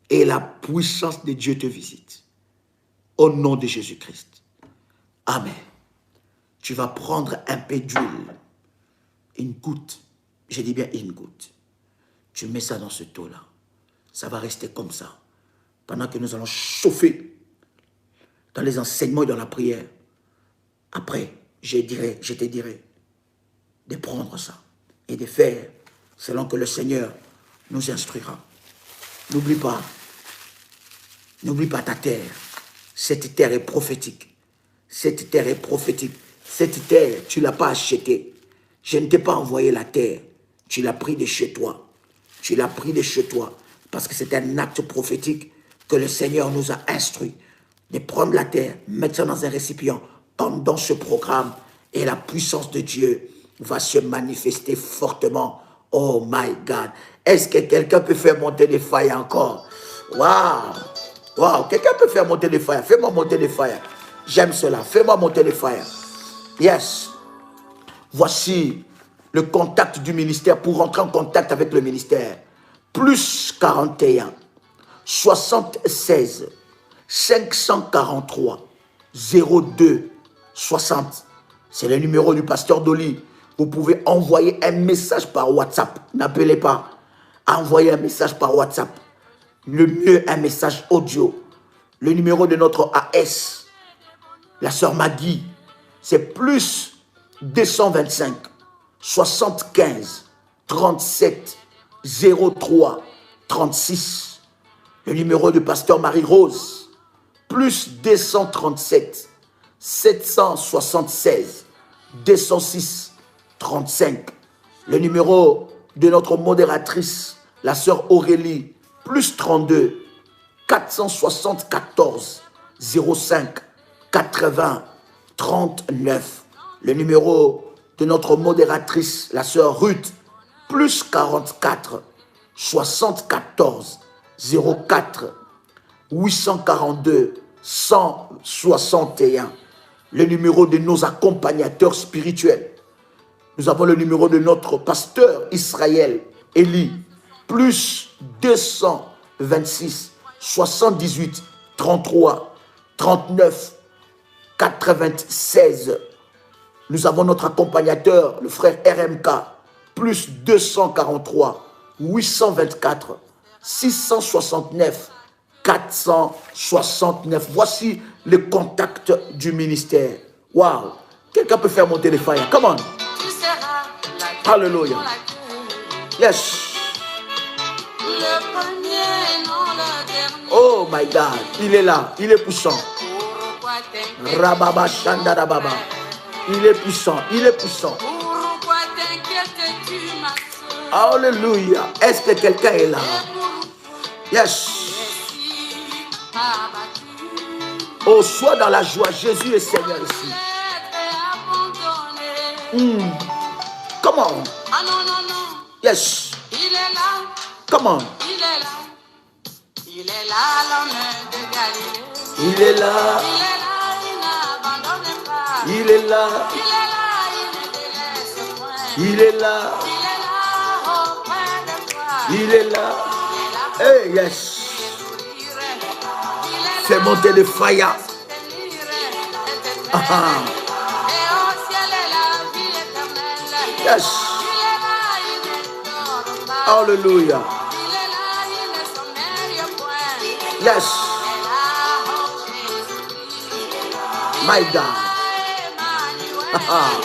et la puissance de Dieu te visitent. Au nom de Jésus-Christ. Amen. Tu vas prendre un peu d'huile. Une goutte. Je dis bien une goutte. Tu mets ça dans ce taux-là. Ça va rester comme ça. Pendant que nous allons chauffer dans les enseignements et dans la prière. Après, je te dirai de prendre ça et de faire selon que le Seigneur nous instruira. N'oublie pas ta terre. Cette terre est prophétique. Cette terre est prophétique. Cette terre, tu ne l'as pas achetée. Je ne t'ai pas envoyé la terre. Tu l'as pris de chez toi. Tu l'as pris de chez toi. Parce que c'est un acte prophétique que le Seigneur nous a instruit de prendre la terre, mettre ça dans un récipient pendant ce programme et la puissance de Dieu va se manifester fortement. Oh my God. Est-ce que quelqu'un peut faire monter des failles encore? Waouh! Waouh! Quelqu'un peut faire monter des failles? Fais-moi monter des failles. J'aime cela. Fais-moi monter des failles. Yes. Voici le contact du ministère pour rentrer en contact avec le ministère. Plus 41 76 543 02 60. C'est le numéro du pasteur Dolly. Vous pouvez envoyer un message par WhatsApp. N'appelez pas. Envoyez un message par WhatsApp. Le mieux, un message audio. Le numéro de notre AS, la sœur Maggie, c'est plus 225 75 37 03 36. Le numéro du pasteur Marie-Rose, plus 237 776 206 35. Le numéro de notre modératrice, la sœur Aurélie, plus 32 474 05 80 39. Le numéro de notre modératrice, la sœur Ruth, plus 44 74 04 842 161. Le numéro de nos accompagnateurs spirituels. Nous avons le numéro de notre pasteur Israël Eli, plus 226 78 33 39 96. Nous avons notre accompagnateur, le frère RMK, plus 243 824 669 469. Voici le contact du ministère. Waouh! Quelqu'un peut faire monter les fire. Come on. Hallelujah. Yes. Oh my God. Il est là. Il est puissant. Rababa Shandarababa. Il est puissant. Il est puissant. Alléluia. Est-ce que quelqu'un est là? Yes. Oh, sois dans la joie. Jésus est Seigneur ici. Come on. Yes. Come on. Il est là, l'homme de Galilée. Il est là. Il n'abandonne pas. Il est là. Il ne délaisse point. Il est là. Auprès de toi. Il est là. Hey, yes. Fais monter le fire. Et au ciel est la vie éternelle. Yes. Il est là, il ne dort pas. Hallelujah. Il est là, il ne sommeille point. Yes. Il est là, oh Jésus-Christ. My God. Emmanuel.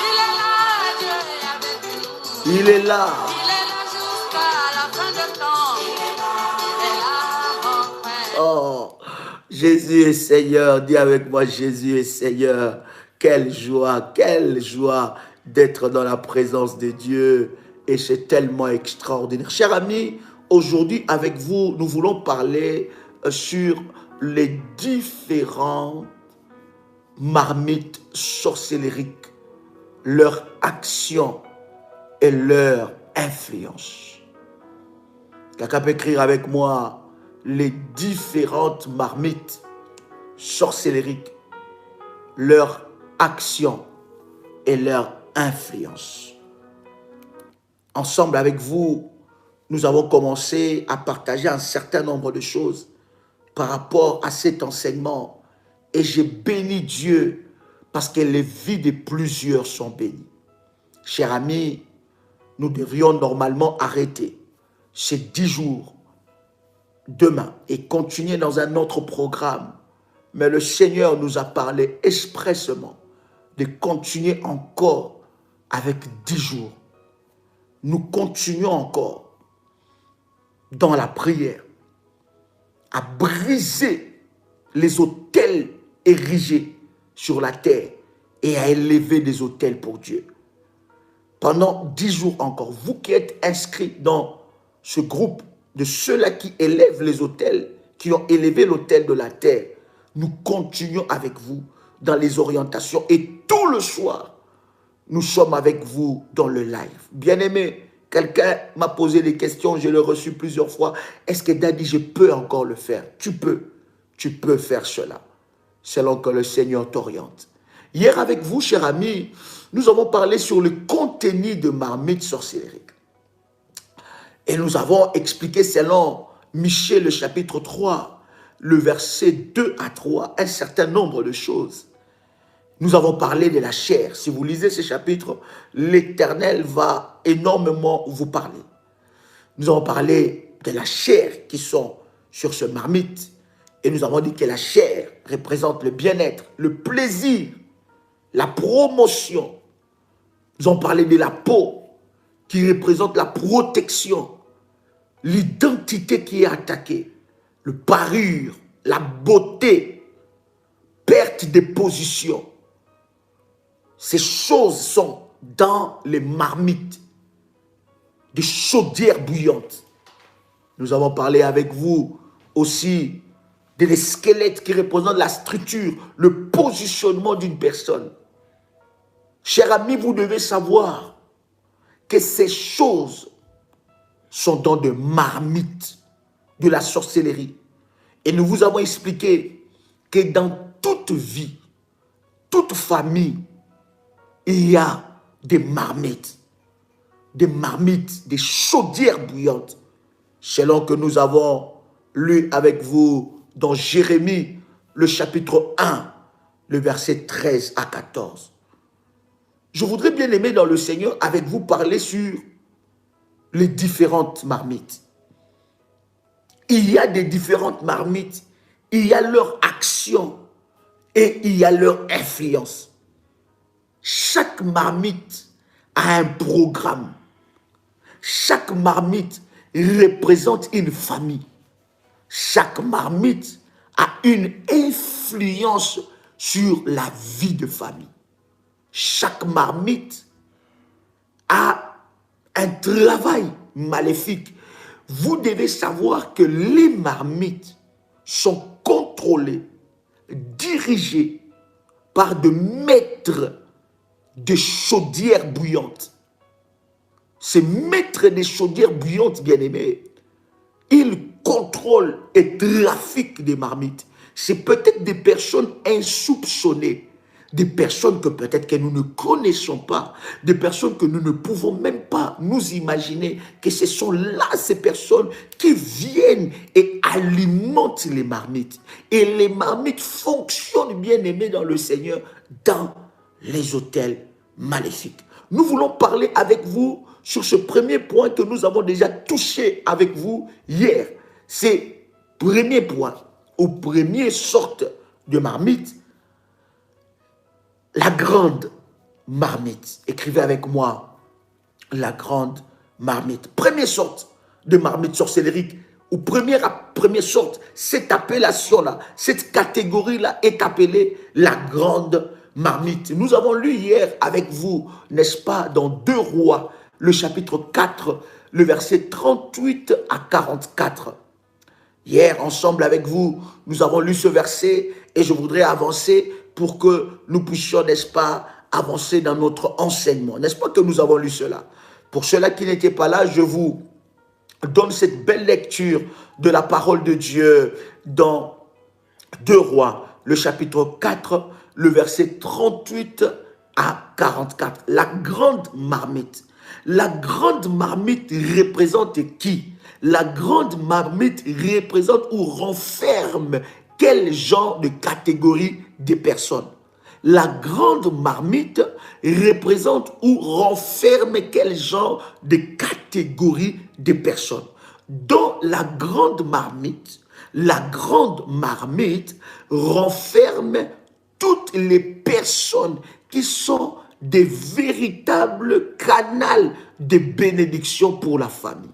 Il est là, Dieu est avec nous. Il est là. Il est là jusqu'à la fin de temps. Il est là, oh Père. Oh, Jésus est Seigneur. Dis avec moi, Jésus est Seigneur. Quelle joie d'être dans la présence de Dieu. Et c'est tellement extraordinaire. Chers amis, aujourd'hui avec vous, nous voulons parler sur les différentes marmites sorcellériques, leur action et leur influence. Quelqu'un peut écrire avec moi les différentes marmites sorcellériques, leur action et leur influence. Ensemble avec vous, nous avons commencé à partager un certain nombre de choses par rapport à cet enseignement. Et j'ai béni Dieu parce que les vies de plusieurs sont bénies. Chers amis, nous devrions normalement arrêter ces 10 jours demain et continuer dans un autre programme. Mais le Seigneur nous a parlé expressément de continuer encore avec 10 jours. Nous continuons encore dans la prière à briser les autels érigés sur la terre et à élever des autels pour Dieu. Pendant 10 jours encore, vous qui êtes inscrits dans ce groupe de ceux-là qui élèvent les autels, qui ont élevé l'autel de la terre, nous continuons avec vous dans les orientations et tout le soir, nous sommes avec vous dans le live. Bien-aimé, quelqu'un m'a posé des questions, je l'ai reçu plusieurs fois. Est-ce que Daddy, je peux encore le faire? Tu peux faire cela, selon que le Seigneur t'oriente. Hier avec vous, chers amis, nous avons parlé sur le contenu de marmite sorcellerie. Et nous avons expliqué selon Michée, le chapitre 3, le verset 2 à 3, un certain nombre de choses. Nous avons parlé de la chair. Si vous lisez ce chapitre, l'Éternel va énormément vous parler. Nous avons parlé de la chair qui sont sur ce marmite. Et nous avons dit que la chair représente le bien-être, le plaisir, la promotion. Nous avons parlé de la peau qui représente la protection, l'identité qui est attaquée, le parure, la beauté, perte de position. Ces choses sont dans les marmites, des chaudières bouillantes. Nous avons parlé avec vous aussi des squelettes qui représentent la structure, le positionnement d'une personne. Chers amis, vous devez savoir que ces choses sont dans de marmites de la sorcellerie. Et nous vous avons expliqué que dans toute vie, toute famille, il y a des marmites, des chaudières bouillantes, selon que nous avons lu avec vous dans Jérémie, le chapitre 1, le verset 13 à 14. Je voudrais bien aimer dans le Seigneur avec vous parler sur les différentes marmites. il y a des différentes marmites, il y a leur action et il y a leur influence. Chaque marmite a un programme. Chaque marmite représente une famille. Chaque marmite a une influence sur la vie de famille. Chaque marmite a un travail maléfique. Vous devez savoir que les marmites sont contrôlées, dirigées par de maîtres de chaudières bouillantes. Ces maîtres des chaudières bouillantes, bien-aimés, ils contrôlent et trafiquent des marmites. C'est peut-être des personnes insoupçonnées, des personnes que peut-être que nous ne connaissons pas, des personnes que nous ne pouvons même pas nous imaginer que ce sont là ces personnes qui viennent et alimentent les marmites. Et les marmites fonctionnent, bien aimés dans le Seigneur, dans les hôtels maléfiques. Nous voulons parler avec vous sur ce premier point que nous avons déjà touché avec vous hier. C'est premier point, ou première sorte de marmite, la grande marmite. Écrivez avec moi, la grande marmite. Première sorte de marmite sorcellerique, ou première sorte, cette appellation-là, cette catégorie-là est appelée la grande marmite. Nous avons lu hier avec vous, n'est-ce pas, dans 2 Rois, le chapitre 4, le verset 38 à 44. Hier, ensemble avec vous, nous avons lu ce verset et je voudrais avancer pour que nous puissions, n'est-ce pas, avancer dans notre enseignement. N'est-ce pas que nous avons lu cela? Pour ceux-là qui n'étaient pas là, je vous donne cette belle lecture de la parole de Dieu dans 2 Rois, le chapitre 4, le verset 38 à 44. La grande marmite. La grande marmite représente qui? La grande marmite représente ou renferme quel genre de catégorie de personnes? La grande marmite représente ou renferme quel genre de catégorie de personnes? Dans la grande marmite renferme toutes les personnes qui sont des véritables canaux de bénédiction pour la famille.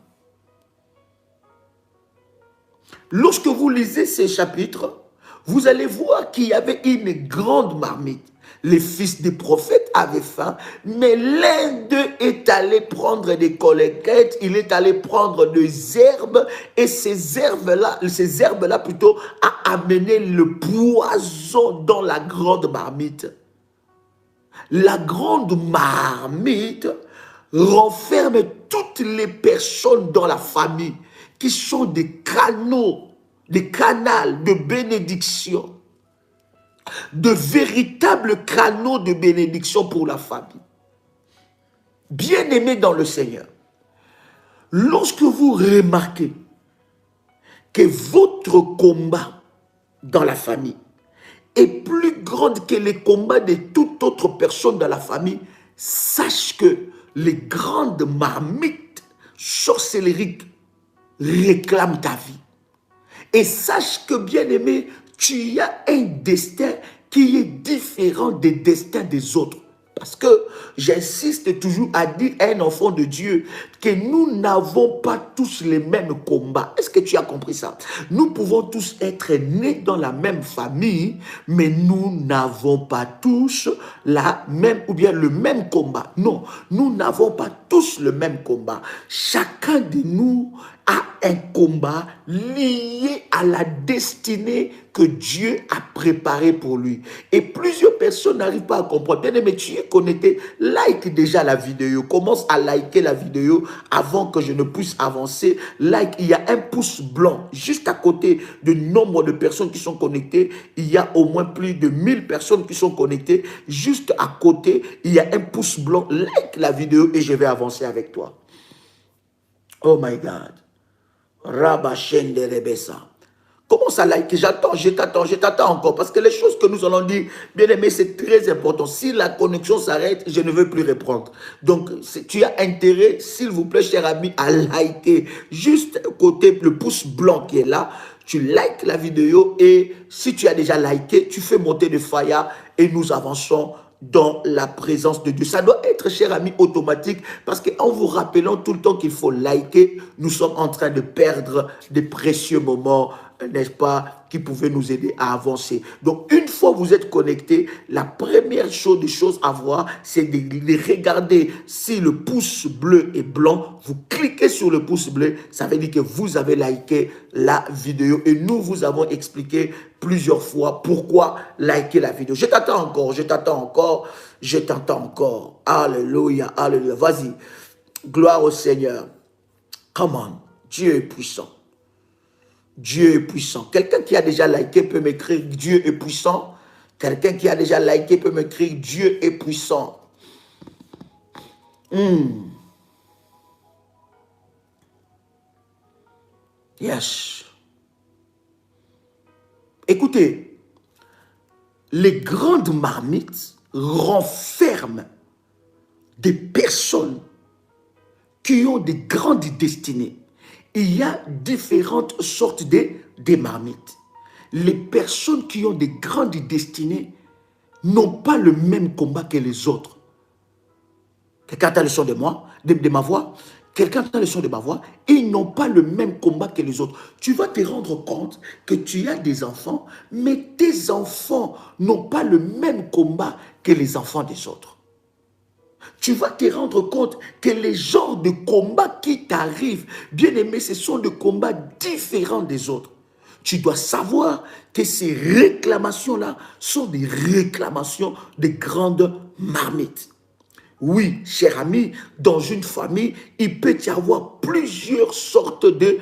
Lorsque vous lisez ces chapitres, vous allez voir qu'il y avait une grande marmite. Les fils des prophètes avaient faim, mais l'un d'eux est allé prendre des collequettes, il est allé prendre des herbes, et ces herbes-là plutôt, a amené le poison dans la grande marmite. La grande marmite renferme toutes les personnes dans la famille qui sont des canaux de bénédiction, de véritables canaux de bénédiction pour la famille. Bien-aimés dans le Seigneur, lorsque vous remarquez que votre combat dans la famille est plus grand que les combats de toute autre personne dans la famille, sache que les grandes marmites sorcelleriques réclament ta vie. Et sache que, bien-aimé, tu as un destin qui est différent des destins des autres. Parce que j'insiste toujours à dire à un enfant de Dieu que nous n'avons pas tous les mêmes combats. Est-ce que tu as compris ça? Nous pouvons tous être nés dans la même famille, mais nous n'avons pas tous la même ou bien le même combat. Non, nous n'avons pas tous le même combat. Chacun de nous a un combat lié à la destinée que Dieu a préparée pour lui. Et plusieurs personnes n'arrivent pas à comprendre. Bien aimé, tu es connecté, like déjà la vidéo. Commence à liker la vidéo avant que je ne puisse avancer. Like, il y a un pouce blanc juste à côté du nombre de personnes qui sont connectées. Il y a au moins plus de 1000 personnes qui sont connectées. Juste à côté, il y a un pouce blanc. Like la vidéo et je vais avancer avec toi. Oh my God. Rabashende Rebessa. Commence à liker, j'attends, je t'attends encore. Parce que les choses que nous allons dire, bien aimé, c'est très important. Si la connexion s'arrête, je ne veux plus reprendre. Donc, tu as intérêt, s'il vous plaît, cher ami, à liker. Juste côté, le pouce blanc qui est là, tu likes la vidéo et si tu as déjà liké, tu fais monter de fire et nous avançons dans la présence de Dieu. Ça doit être, cher ami, automatique parce qu'en vous rappelant tout le temps qu'il faut liker, nous sommes en train de perdre des précieux moments, n'est-ce pas, qui pouvaient nous aider à avancer. Donc, une fois que vous êtes connecté, la première chose à voir, c'est de regarder si le pouce bleu est blanc. Vous cliquez sur le pouce bleu, ça veut dire que vous avez liké la vidéo et nous vous avons expliqué plusieurs fois pourquoi liker la vidéo. Je t'attends encore, je t'attends encore, je t'attends encore. Alléluia, alléluia. Vas-y, gloire au Seigneur. Come on, Dieu est puissant. Dieu est puissant. Quelqu'un qui a déjà liké peut m'écrire Dieu est puissant. Quelqu'un qui a déjà liké peut m'écrire Dieu est puissant. Yes. Écoutez, les grandes marmites renferment des personnes qui ont des grandes destinées. Il y a différentes sortes de marmites. Les personnes qui ont des grandes destinées n'ont pas le même combat que les autres. Quelqu'un a le son de moi, de ma voix. Quelqu'un a le son de ma voix. Ils n'ont pas le même combat que les autres. Tu vas te rendre compte que tu as des enfants, mais tes enfants n'ont pas le même combat que les enfants des autres. Tu vas te rendre compte que les genres de combats qui t'arrivent, bien aimé, ce sont des combats différents des autres. Tu dois savoir que ces réclamations-là sont des réclamations de grandes marmites. Oui, cher ami, dans une famille, il peut y avoir plusieurs sortes de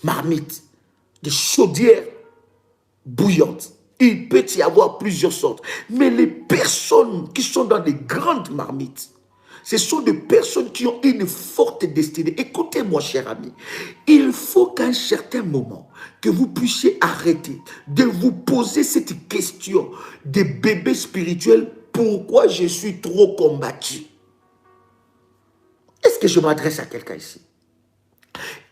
marmites, de chaudières bouillantes. Il peut y avoir plusieurs sortes. Mais les personnes qui sont dans des grandes marmites, ce sont des personnes qui ont une forte destinée. Écoutez-moi, cher ami, il faut qu'à un certain moment, que vous puissiez arrêter de vous poser cette question des bébés spirituels. Pourquoi je suis trop combattu? Est-ce que je m'adresse à quelqu'un ici?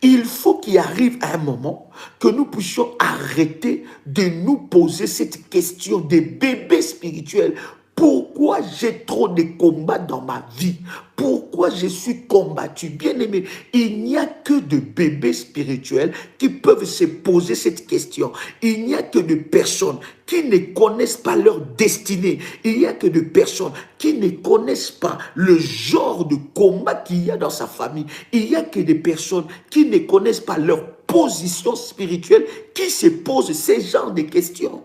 Il faut qu'il arrive à un moment que nous puissions arrêter de nous poser cette question des bébés spirituels. Pourquoi j'ai trop de combats dans ma vie? Pourquoi je suis combattu? Bien aimé, il n'y a que de bébés spirituels qui peuvent se poser cette question. Il n'y a que de personnes qui ne connaissent pas leur destinée. Il n'y a que de personnes qui ne connaissent pas le genre de combat qu'il y a dans sa famille. Il n'y a que des personnes qui ne connaissent pas leur position spirituelle qui se posent ces genres de questions.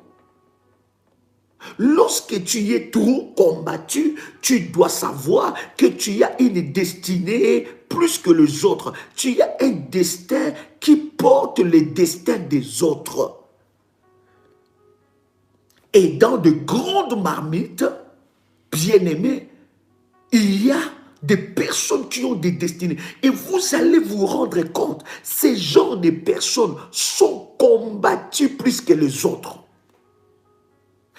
Lorsque tu es trop combattu, tu dois savoir que tu as une destinée plus que les autres. Tu as un destin qui porte le destin des autres. Et dans de grandes marmites, bien-aimés, il y a des personnes qui ont des destinées. Et vous allez vous rendre compte, ces genres de personnes sont combattus plus que les autres.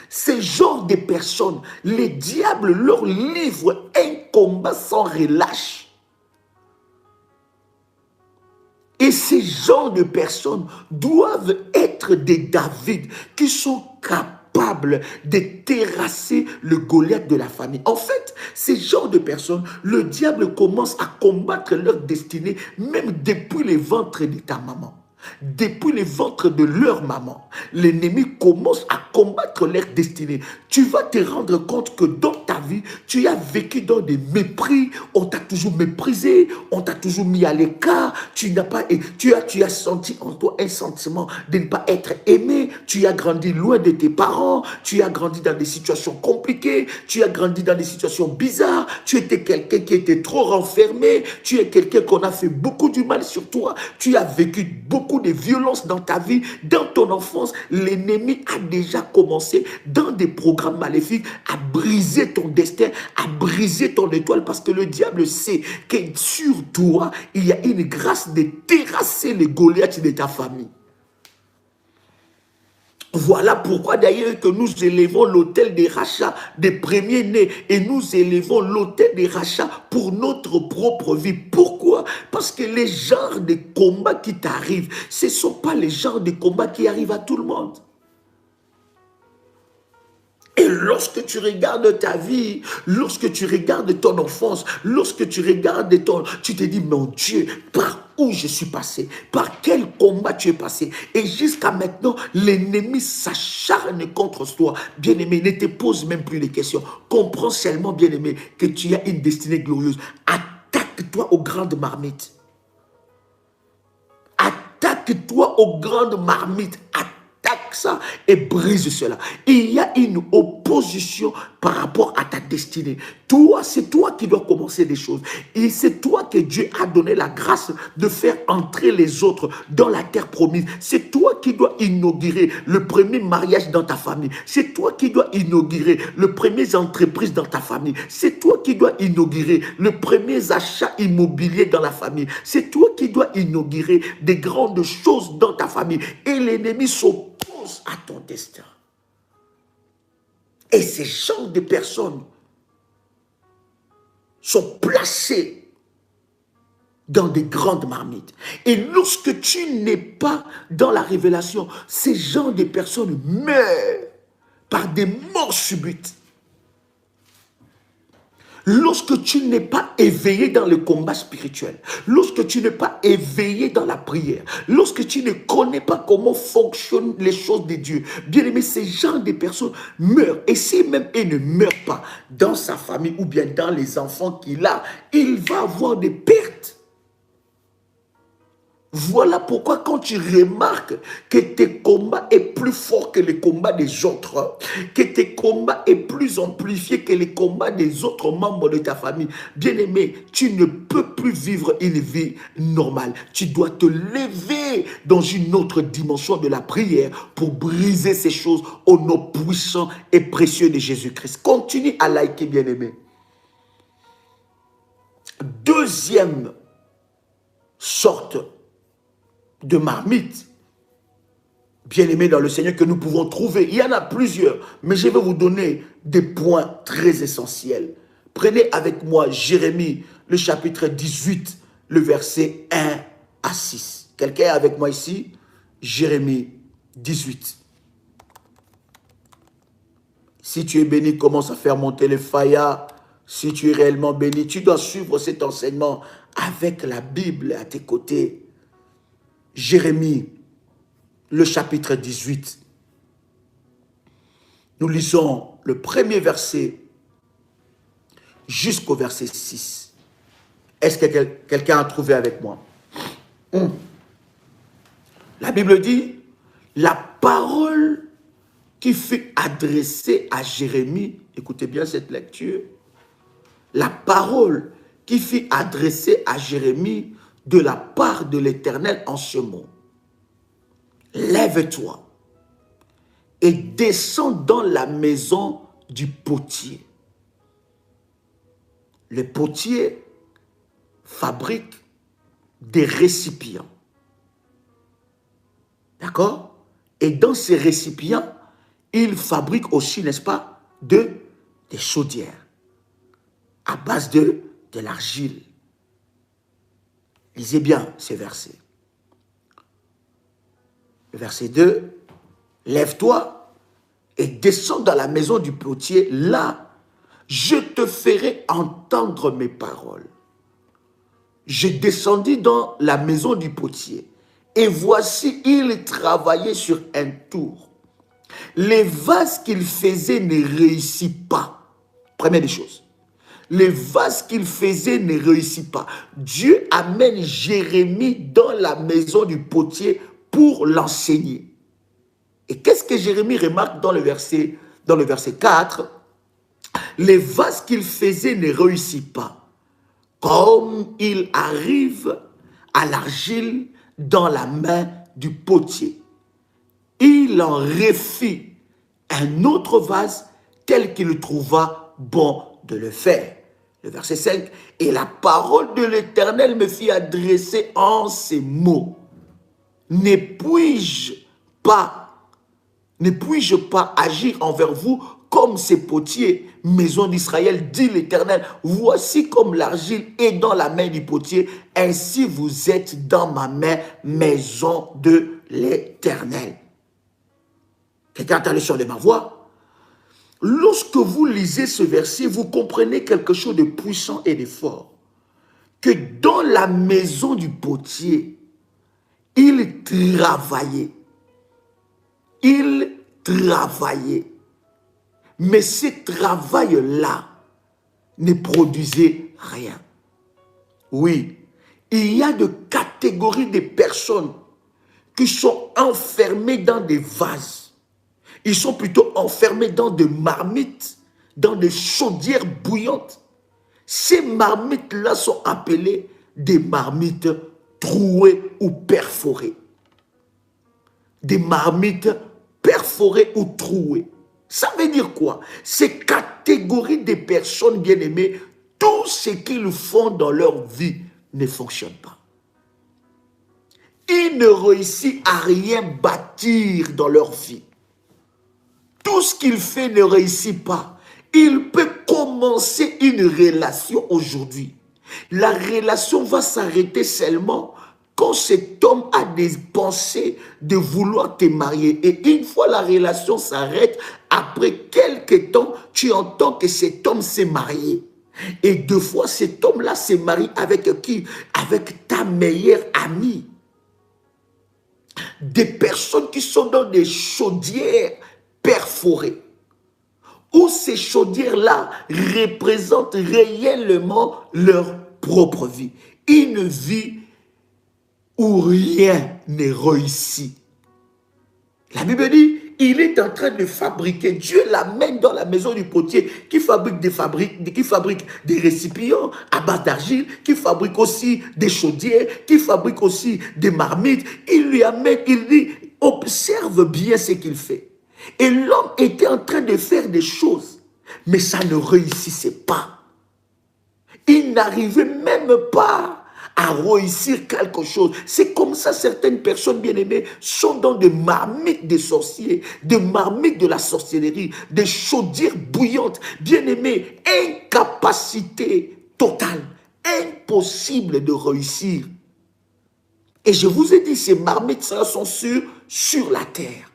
Ces genres de personnes, les diables leur livrent un combat sans relâche. Et ces genres de personnes doivent être des David qui sont capables de terrasser le Goliath de la famille. En fait, ces genres de personnes, le diable commence à combattre leur destinée même depuis le ventre de ta maman. Depuis le ventre de leur maman, l'ennemi commence à combattre leur destinée. Tu vas te rendre compte que dans ta vie, tu as vécu dans des mépris, on t'a toujours méprisé, on t'a toujours mis à l'écart, tu as senti en toi un sentiment de ne pas être aimé, tu as grandi loin de tes parents, tu as grandi dans des situations compliquées, tu as grandi dans des situations bizarres, tu étais quelqu'un qui était trop renfermé, tu es quelqu'un qu'on a fait beaucoup du mal sur toi, tu as vécu beaucoup de violence dans ta vie, dans ton enfance. L'ennemi a déjà commencé dans des programmes maléfiques à briser ton destin, à briser ton étoile, parce que le diable sait que sur toi, il y a une grâce de terrasser les Goliaths de ta famille. Voilà pourquoi d'ailleurs que nous élevons l'autel des rachats des premiers-nés et nous élevons l'autel des rachats pour notre propre vie. Pourquoi? Parce que les genres de combats qui t'arrivent, ce ne sont pas les genres de combats qui arrivent à tout le monde. Et lorsque tu regardes ta vie, lorsque tu regardes ton enfance, lorsque tu regardes tu te dis, mon Dieu, par où je suis passé, par quel combat tu es passé. Et jusqu'à maintenant, l'ennemi s'acharne contre toi. Bien-aimé, ne te pose même plus de questions. Comprends seulement, bien-aimé, que tu as une destinée glorieuse. Attaque-toi aux grandes marmites. Attaque-toi aux grandes marmites. Attaque ça et brise cela. Il y a une opposition par rapport à ta destinée. Toi, c'est toi qui dois commencer des choses. Et c'est toi que Dieu a donné la grâce de faire entrer les autres dans la terre promise. C'est toi qui dois inaugurer le premier mariage dans ta famille. C'est toi qui dois inaugurer le premier entreprise dans ta famille. C'est toi qui dois inaugurer le premier achat immobilier dans la famille. C'est toi qui dois inaugurer des grandes choses dans ta famille. Et l'ennemi s'oppose à ton destin. Et ces genres de personnes sont placés dans des grandes marmites. Et lorsque tu n'es pas dans la révélation, ces genres de personnes meurent par des morts subites. Lorsque tu n'es pas éveillé dans le combat spirituel, lorsque tu n'es pas éveillé dans la prière, lorsque tu ne connais pas comment fonctionnent les choses de Dieu, bien aimé, ces genres de personnes meurent. Et si même ils ne meurent pas dans sa famille ou bien dans les enfants qu'il a, il va avoir des pertes. Voilà pourquoi quand tu remarques que tes combats sont plus forts que les combats des autres, que tes combats sont plus amplifiés que les combats des autres membres de ta famille, bien aimé, tu ne peux plus vivre une vie normale. Tu dois te lever dans une autre dimension de la prière pour briser ces choses au nom puissant et précieux de Jésus-Christ. Continue à liker, bien aimé. Deuxième sorte de marmites, bien-aimés dans le Seigneur, que nous pouvons trouver. Il y en a plusieurs, mais je vais vous donner des points très essentiels. Prenez avec moi Jérémie, le chapitre 18, le verset 1 à 6. Quelqu'un est avec moi ici? Jérémie 18. Si tu es béni, commence à faire monter le faya. Si tu es réellement béni, tu dois suivre cet enseignement avec la Bible à tes côtés. Jérémie, le chapitre 18. Nous lisons le premier verset jusqu'au verset 6. Est-ce que quelqu'un a trouvé avec moi? La Bible dit, la parole qui fut adressée à Jérémie, écoutez bien cette lecture, la parole qui fut adressée à Jérémie de la part de l'Éternel en ce mot. Lève-toi et descends dans la maison du potier. Le potier fabrique des récipients. D'accord? Et dans ces récipients, il fabrique aussi, n'est-ce pas, des chaudières à base de l'argile. Lisez bien ces versets. Le verset 2, lève-toi et descends dans la maison du potier. Là, je te ferai entendre mes paroles. Je descendis dans la maison du potier et voici, il travaillait sur un tour. Les vases qu'il faisait ne réussissent pas. Première des choses. Les vases qu'il faisait ne réussissent pas. Dieu amène Jérémie dans la maison du potier pour l'enseigner. Et qu'est-ce que Jérémie remarque dans le verset 4? Les vases qu'il faisait ne réussissent pas. Comme il arrive à l'argile dans la main du potier, il en refit un autre vase tel qu'il trouva bon de le faire. Le verset 5, et la parole de l'Éternel me fit adresser en ces mots. Ne puis-je pas Ne puis-je pas agir envers vous comme ces potiers, maison d'Israël, dit l'Éternel. Voici comme l'argile est dans la main du potier, ainsi vous êtes dans ma main, maison de l'Éternel. Quelqu'un entend le son de ma voix? Lorsque vous lisez ce verset, vous comprenez quelque chose de puissant et de fort. Que dans la maison du potier, il travaillait. Il travaillait. Mais ce travail-là ne produisait rien. Oui, il y a de catégories de personnes qui sont enfermées dans des vases. Ils sont plutôt enfermés dans des marmites, dans des chaudières bouillantes. Ces marmites-là sont appelées des marmites trouées ou perforées. Des marmites perforées ou trouées. Ça veut dire quoi? Ces catégories de personnes bien-aimées, tout ce qu'ils font dans leur vie ne fonctionne pas. Ils ne réussissent à rien bâtir dans leur vie. Tout ce qu'il fait ne réussit pas. Il peut commencer une relation aujourd'hui. La relation va s'arrêter seulement quand cet homme a des pensées de vouloir te marier. Et une fois la relation s'arrête, après quelques temps, tu entends que cet homme s'est marié. Et deux fois, cet homme-là s'est marié avec qui? Avec ta meilleure amie. Des personnes qui sont dans des chaudières perforées. Où ces chaudières-là représentent réellement leur propre vie. Une vie où rien n'est réussi. La Bible dit, il est en train de fabriquer. Dieu l'amène dans la maison du potier qui fabrique des récipients à base d'argile, qui fabrique aussi des chaudières, qui fabrique aussi des marmites. Il lui amène, il dit, observe bien ce qu'il fait. Et l'homme était en train de faire des choses, mais ça ne réussissait pas. Il n'arrivait même pas à réussir quelque chose. C'est comme ça certaines personnes bien-aimées sont dans des marmites des sorciers, des marmites de la sorcellerie, des chaudières bouillantes. Bien-aimés, incapacité totale, impossible de réussir. Et je vous ai dit, ces marmites sont sur la terre.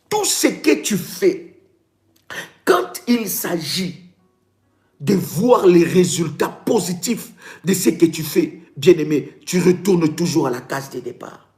Tout ce que tu fais, quand il s'agit de voir les résultats positifs de ce que tu fais, bien-aimé, tu retournes toujours à la case de départ.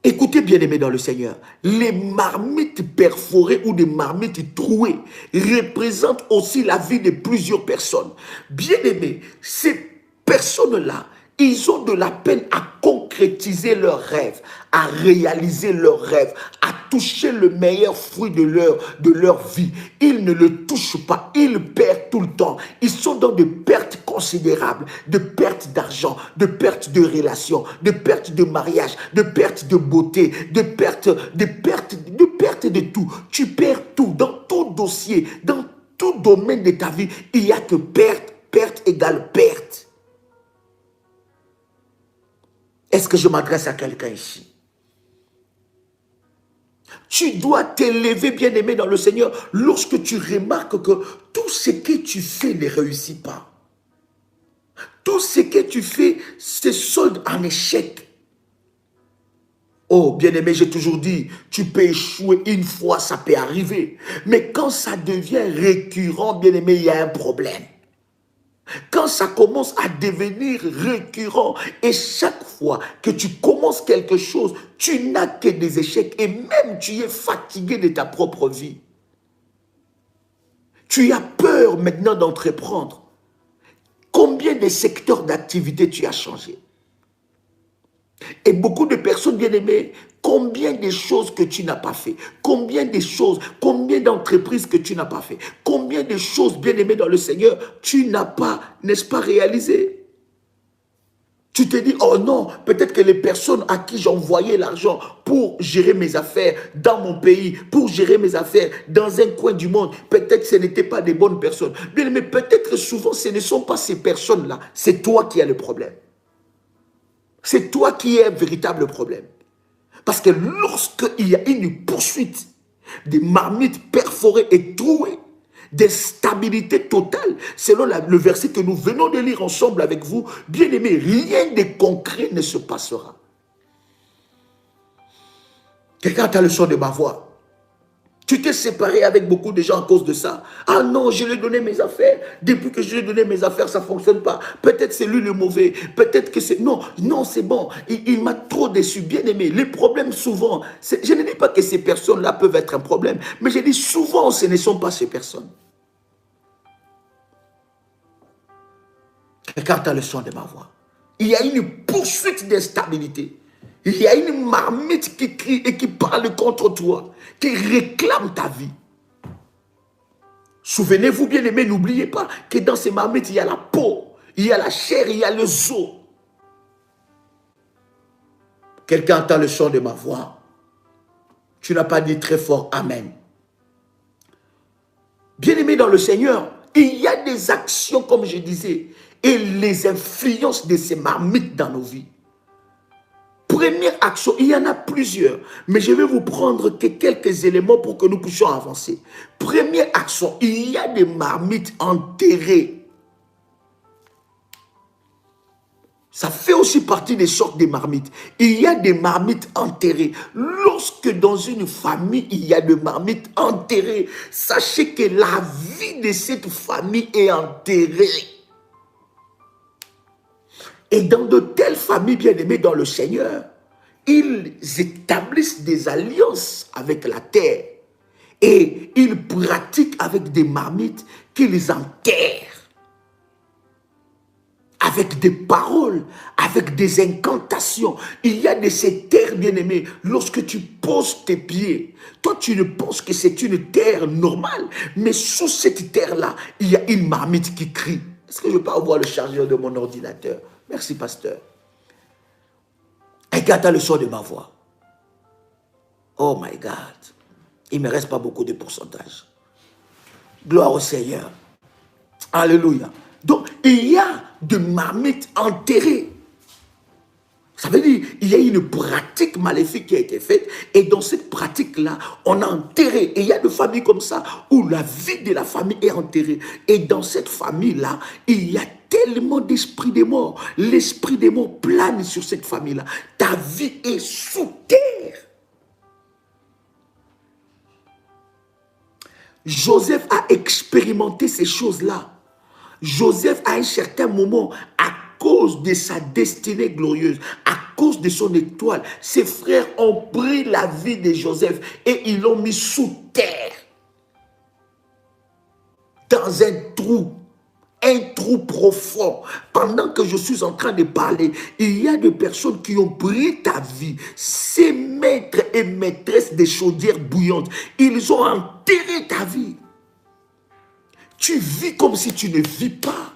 Écoutez, bien-aimé dans le Seigneur, les marmites perforées ou des marmites trouées représentent aussi la vie de plusieurs personnes. Bien-aimé, ces personnes-là, ils ont de la peine à concrétiser leurs rêves, à réaliser leurs rêves, à toucher le meilleur fruit de leur vie. Ils ne le touchent pas, ils perdent tout le temps. Ils sont dans de pertes considérables, de pertes d'argent, de pertes de relations, de pertes de mariage, de pertes de beauté, de pertes de tout. Tu perds tout, dans tout dossier, dans tout domaine de ta vie, il n'y a que perte égale perte. Est-ce que je m'adresse à quelqu'un ici? Tu dois t'élever, bien-aimé dans le Seigneur, lorsque tu remarques que tout ce que tu fais ne réussit pas. Tout ce que tu fais se solde en échec. Oh, bien-aimé, j'ai toujours dit, tu peux échouer une fois, ça peut arriver. Mais quand ça devient récurrent, bien-aimé, il y a un problème. Quand ça commence à devenir récurrent et chaque fois que tu commences quelque chose, tu n'as que des échecs et même tu es fatigué de ta propre vie. Tu as peur maintenant d'entreprendre. Combien de secteurs d'activité tu as changé? Et beaucoup de personnes bien-aimées, combien de choses que tu n'as pas fait, combien de choses, combien d'entreprises que tu n'as pas fait, combien de choses bien-aimées dans le Seigneur, tu n'as pas, n'est-ce pas, réalisé. Tu te dis, oh non, peut-être que les personnes à qui j'envoyais l'argent pour gérer mes affaires dans mon pays, pour gérer mes affaires dans un coin du monde, peut-être que ce n'étaient pas des bonnes personnes. Bien, mais peut-être souvent ce ne sont pas ces personnes-là, c'est toi qui as le problème. C'est toi qui as un véritable problème. Parce que lorsqu'il y a une poursuite des marmites perforées et trouées, d'instabilité totale, selon le verset que nous venons de lire ensemble avec vous, bien aimé, rien de concret ne se passera. Quelqu'un a le son de ma voix. Tu t'es séparé avec beaucoup de gens à cause de ça. Ah non, je lui ai donné mes affaires. Depuis que je lui ai donné mes affaires, ça ne fonctionne pas. Peut-être c'est lui le mauvais. Peut-être que c'est... Non, non, c'est bon. Il m'a trop déçu. Bien aimé, les problèmes souvent... Je ne dis pas que ces personnes-là peuvent être un problème. Mais je dis souvent, ce ne sont pas ces personnes. Quelqu'un a le son de ma voix. Il y a une poursuite d'instabilité. Il y a une marmite qui crie et qui parle contre toi, qui réclame ta vie. Souvenez-vous, bien aimé, n'oubliez pas que dans ces marmites, il y a la peau, il y a la chair, il y a le os. Quelqu'un entend le son de ma voix. Tu n'as pas dit très fort Amen. Bien aimé dans le Seigneur, il y a des actions, comme je disais, et les influences de ces marmites dans nos vies. Première action, il y en a plusieurs, mais je vais vous prendre que quelques éléments pour que nous puissions avancer. Première action, il y a des marmites enterrées. Ça fait aussi partie des sortes de marmites. Il y a des marmites enterrées. Lorsque dans une famille, il y a des marmites enterrées, sachez que la vie de cette famille est enterrée. Et dans de telles familles bien-aimées dans le Seigneur, ils établissent des alliances avec la terre. Et ils pratiquent avec des marmites qu'ils enterrent. Avec des paroles, avec des incantations. Il y a de ces terres bien-aimées, lorsque tu poses tes pieds, toi tu ne penses que c'est une terre normale, mais sous cette terre-là, il y a une marmite qui crie. Est-ce que je peux avoir le chargeur de mon ordinateur? Merci, pasteur. Regarde le son de ma voix. Oh my God. Il ne me reste pas beaucoup de pourcentage. Gloire au Seigneur. Alléluia. Donc, il y a de marmites enterrées. Ça veut dire qu'il y a une pratique maléfique qui a été faite. Et dans cette pratique-là, on a enterré. Et il y a des familles comme ça où la vie de la famille est enterrée. Et dans cette famille-là, il y a tellement d'esprits des morts. L'esprit des morts plane sur cette famille-là. Ta vie est sous terre. Joseph a expérimenté ces choses-là. Joseph, à un certain moment, à cause de sa destinée glorieuse, à cause de son étoile, ses frères ont pris la vie de Joseph et ils l'ont mis sous terre. Dans un trou profond. Pendant que je suis en train de parler, il y a des personnes qui ont pris ta vie. Ces maîtres et maîtresses des chaudières bouillantes, ils ont enterré ta vie. Tu vis comme si tu ne vis pas.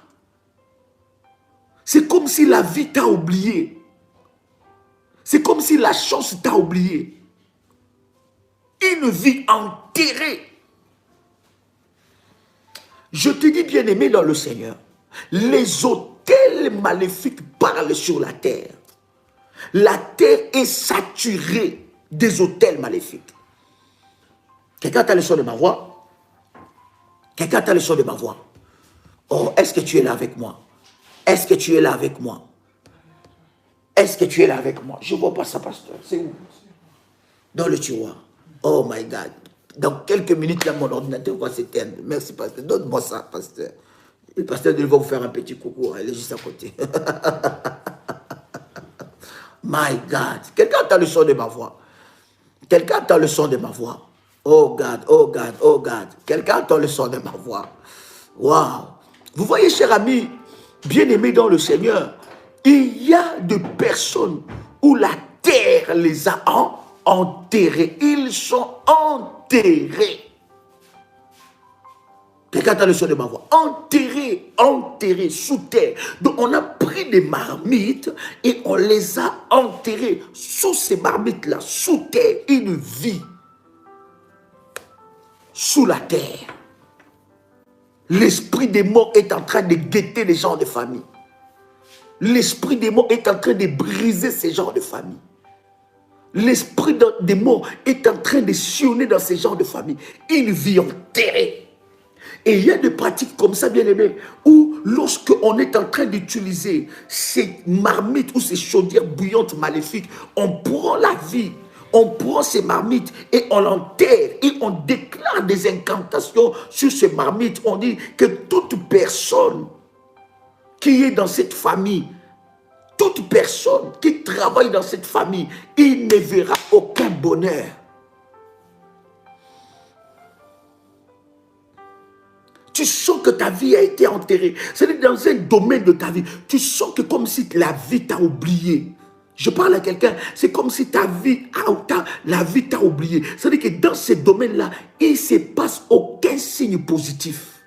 C'est comme si la vie t'a oublié. C'est comme si la chance t'a oublié. Une vie enterrée. Je te dis, bien-aimé dans le Seigneur, les autels maléfiques parlent sur la terre. La terre est saturée des autels maléfiques. Quelqu'un a le son de ma voix? Quelqu'un a le son de ma voix? Oh, est-ce que tu es là avec moi? Est-ce que tu es là avec moi? Est-ce que tu es là avec moi? Je ne vois pas ça, pasteur. C'est où? Dans le tiroir. Oh my God. Dans quelques minutes, là, mon ordinateur va s'éteindre. Merci, pasteur. Donne-moi ça, pasteur. Le pasteur va vous faire un petit coucou. Elle est juste à côté. My God. Quelqu'un entend le son de ma voix? Quelqu'un entend le son de ma voix? Oh God, oh God, oh God. Quelqu'un entend le son de ma voix? Wow. Vous voyez, cher ami, bien-aimé dans le Seigneur, il y a des personnes où la terre les a enterrés. Ils sont enterrés. Quelqu'un entend le son de ma voix? Enterrés, enterrés, sous terre. Donc on a pris des marmites et on les a enterrés. Sous ces marmites-là, sous terre, une vie. Sous la terre. L'esprit des morts est en train de guetter les gens de famille. L'esprit des morts est en train de briser ces gens de famille. l'esprit des morts est en train de sillonner dans ces genres de familles. Une vie enterrée. Et il y a des pratiques comme ça, bien aimé, où lorsque on est en train d'utiliser ces marmites ou ces chaudières bouillantes maléfiques, on prend la vie, on prend ces marmites et on l'enterre et on déclare des incantations sur ces marmites. On dit que toute personne qui est dans cette famille, toute personne qui travaille dans cette famille, il ne verra aucun bonheur. Tu sens que ta vie a été enterrée. C'est dans un domaine de ta vie. Tu sens que comme si la vie t'a oublié. Je parle à quelqu'un, c'est comme si la vie t'a oublié. C'est-à-dire que dans ce domaine-là, il ne se passe aucun signe positif.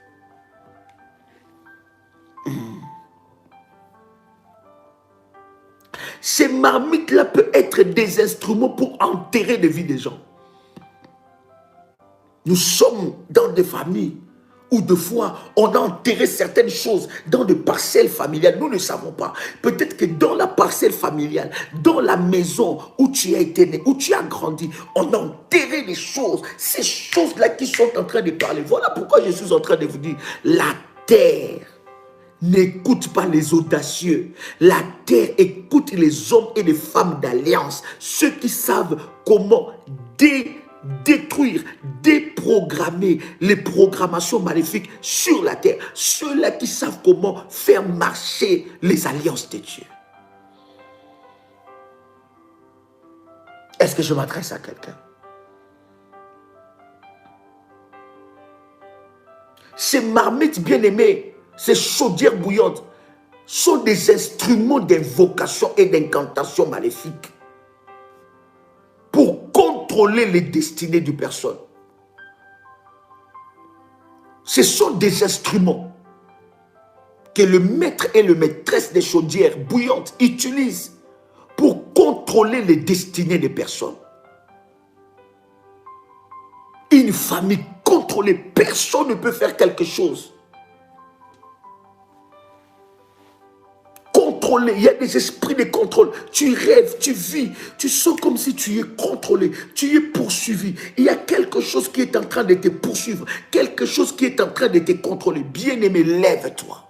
Ces marmites-là peuvent être des instruments pour enterrer les vies des gens. Nous sommes dans des familles où de fois, on a enterré certaines choses dans des parcelles familiales. Nous ne savons pas. Peut-être que dans la parcelle familiale, dans la maison où tu as été né, où tu as grandi, on a enterré des choses. Ces choses-là qui sont en train de parler. Voilà pourquoi je suis en train de vous dire, la terre n'écoute pas les audacieux. La terre écoute les hommes et les femmes d'alliance. Ceux qui savent comment détruire, déprogrammer les programmations maléfiques sur la terre. Ceux-là qui savent comment faire marcher les alliances de Dieu. Est-ce que je m'adresse à quelqu'un? Ces marmites bien-aimées, ces chaudières bouillantes, sont des instruments d'invocation et d'incantation maléfique pour contrôler les destinées d'une personne. Ce sont des instruments que le maître et le maîtresse des chaudières bouillantes utilisent pour contrôler les destinées des personnes. Une famille contrôlée, personne ne peut faire quelque chose. Contrôlé, il y a des esprits de contrôle. Tu rêves, tu vis, tu sens comme si tu es contrôlé, tu es poursuivi. Il y a quelque chose qui est en train de te poursuivre, quelque chose qui est en train de te contrôler. Bien-aimé, lève-toi.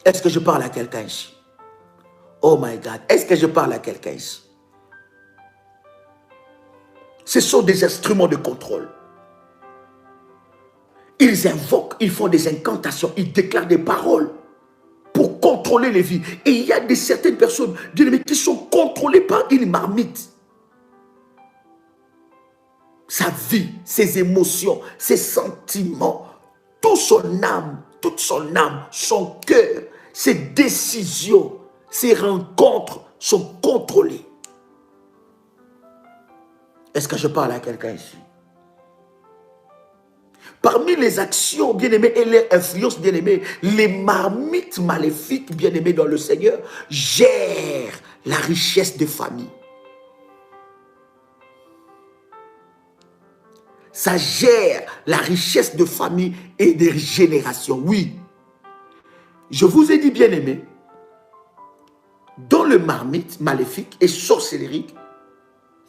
Est-ce que je parle à quelqu'un ici? Oh my God, est-ce que je parle à quelqu'un ici? Ce sont des instruments de contrôle. Ils invoquent, ils font des incantations, ils déclarent des paroles pour contrôler les vies. Et il y a certaines personnes qui sont contrôlées par une marmite. Sa vie, ses émotions, ses sentiments, toute son âme, son cœur, ses décisions, ses rencontres sont contrôlées. Est-ce que je parle à quelqu'un ici? Parmi les actions, bien-aimés, et les influences, bien-aimés, les marmites maléfiques, bien-aimés dans le Seigneur, gèrent la richesse des familles. Ça gère la richesse de famille et des générations. Oui. Je vous ai dit, bien-aimés, dans le marmite maléfique et sorcellerique,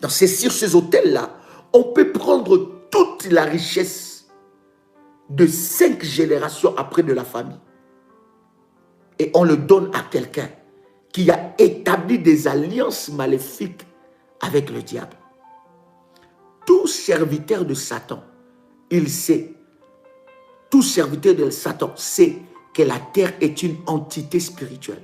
sur ces hôtels-là, on peut prendre toute la richesse de 5 générations après de la famille. Et on le donne à quelqu'un qui a établi des alliances maléfiques avec le diable. Tout serviteur de Satan, il sait, tout serviteur de Satan sait que la terre est une entité spirituelle.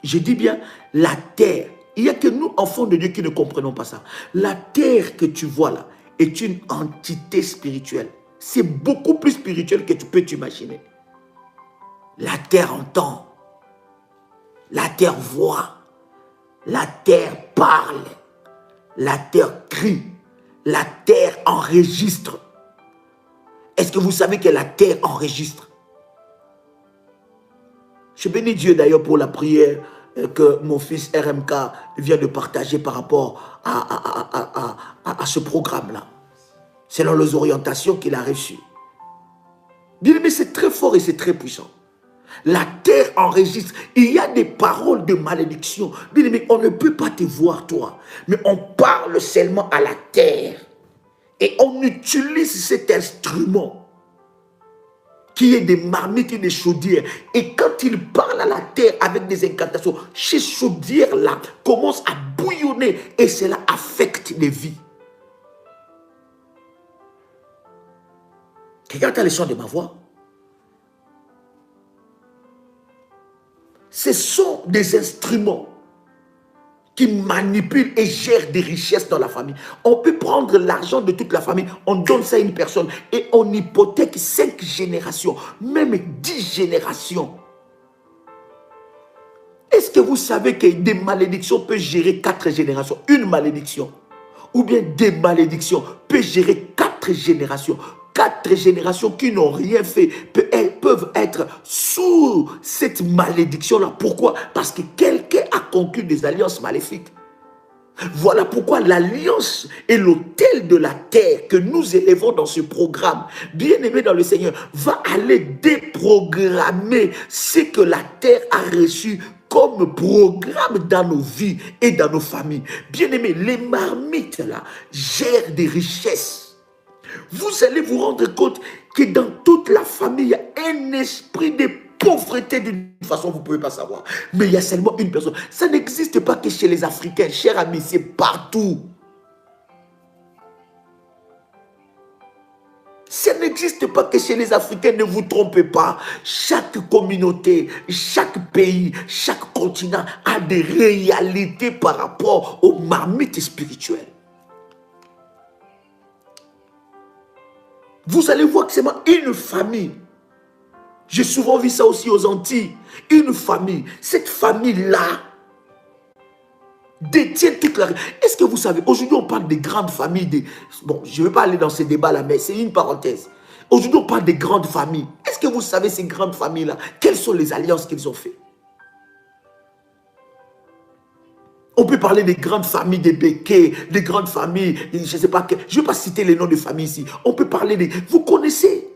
Je dis bien la terre. Il n'y a que nous, enfants de Dieu, qui ne comprenons pas ça. La terre que tu vois là est une entité spirituelle. C'est beaucoup plus spirituel que tu peux t'imaginer. La terre entend. La terre voit. La terre parle. La terre crie. La terre enregistre. Est-ce que vous savez que la terre enregistre? Je bénis Dieu d'ailleurs pour la prière que mon fils RMK vient de partager par rapport à ce programme-là, selon les orientations qu'il a reçues. Bien aimé, c'est très fort et c'est très puissant. La terre enregistre. Il y a des paroles de malédiction. Bien aimé, on ne peut pas te voir, toi. Mais on parle seulement à la terre. Et on utilise cet instrument qui est des marmites et des chaudières. Et quand il parle à la terre avec des incantations, ces chaudières-là commencent à bouillonner et cela affecte les vies. Quelqu'un entend le son de ma voix? Ce sont des instruments qui manipulent et gèrent des richesses dans la famille. On peut prendre l'argent de toute la famille, on donne ça à une personne et on hypothèque 5 générations, même 10 générations. Est-ce que vous savez que des malédictions peuvent gérer 4 générations? Une malédiction ou bien des malédictions peuvent gérer 4 générations. 4 générations qui n'ont rien fait peuvent être sous cette malédiction-là. Pourquoi? Parce que quelqu'un a conclu des alliances maléfiques. Voilà pourquoi l'alliance est l'autel de la terre que nous élevons dans ce programme, bien-aimé dans le Seigneur, va aller déprogrammer ce que la terre a reçu comme programme dans nos vies et dans nos familles. Bien-aimé, les marmites là gèrent des richesses. Vous allez vous rendre compte que dans toute la famille, il y a un esprit de pauvreté d'une façon, vous ne pouvez pas savoir. Mais il y a seulement une personne. Ça n'existe pas que chez les Africains, chers amis, c'est partout. Ça n'existe pas que chez les Africains, ne vous trompez pas. Chaque communauté, chaque pays, chaque continent a des réalités par rapport aux marmites spirituelles. Vous allez voir que c'est une famille. J'ai souvent vu ça aussi aux Antilles. Une famille. Cette famille-là détient toute la... Est-ce que vous savez, aujourd'hui on parle des grandes familles. Bon, je ne vais pas aller dans ces débats-là, mais c'est une parenthèse. Aujourd'hui on parle des grandes familles. Est-ce que vous savez ces grandes familles-là, quelles sont les alliances qu'ils ont faites? On peut parler des grandes familles des Béquets, des grandes familles, je ne sais pas, je ne vais pas citer les noms de familles ici. On peut parler des... Vous connaissez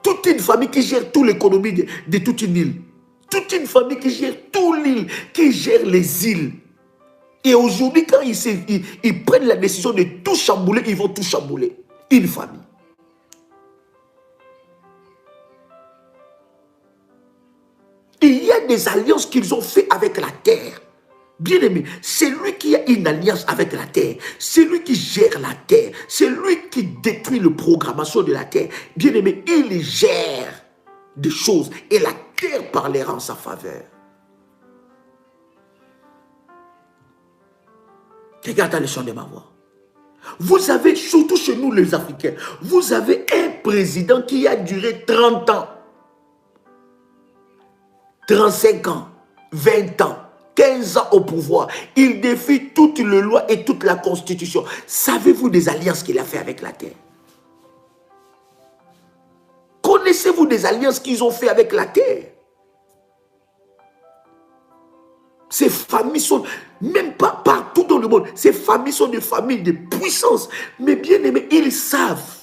toute une famille qui gère toute l'économie de toute une île. Toute une famille qui gère toute l'île, qui gère les îles. Et aujourd'hui, quand ils prennent la décision de tout chambouler, ils vont tout chambouler. Une famille. Il y a des alliances qu'ils ont fait avec la terre. Bien aimé, c'est lui qui a une alliance avec la terre. C'est lui qui gère la terre. C'est lui qui détruit la programmation de la terre. Bien aimé, il gère des choses et la terre parlera en sa faveur. Regarde le son de ma voix. Vous avez, surtout chez nous les Africains, vous avez un président qui a duré 30 ans, 35 ans, 20 ans. 15 ans au pouvoir. Il défie toutes les lois et toute la constitution. Savez-vous des alliances qu'il a fait avec la terre? Connaissez-vous des alliances qu'ils ont fait avec la terre? Ces familles sont, même pas partout dans le monde, ces familles sont des familles de puissance. Mais bien aimés, ils savent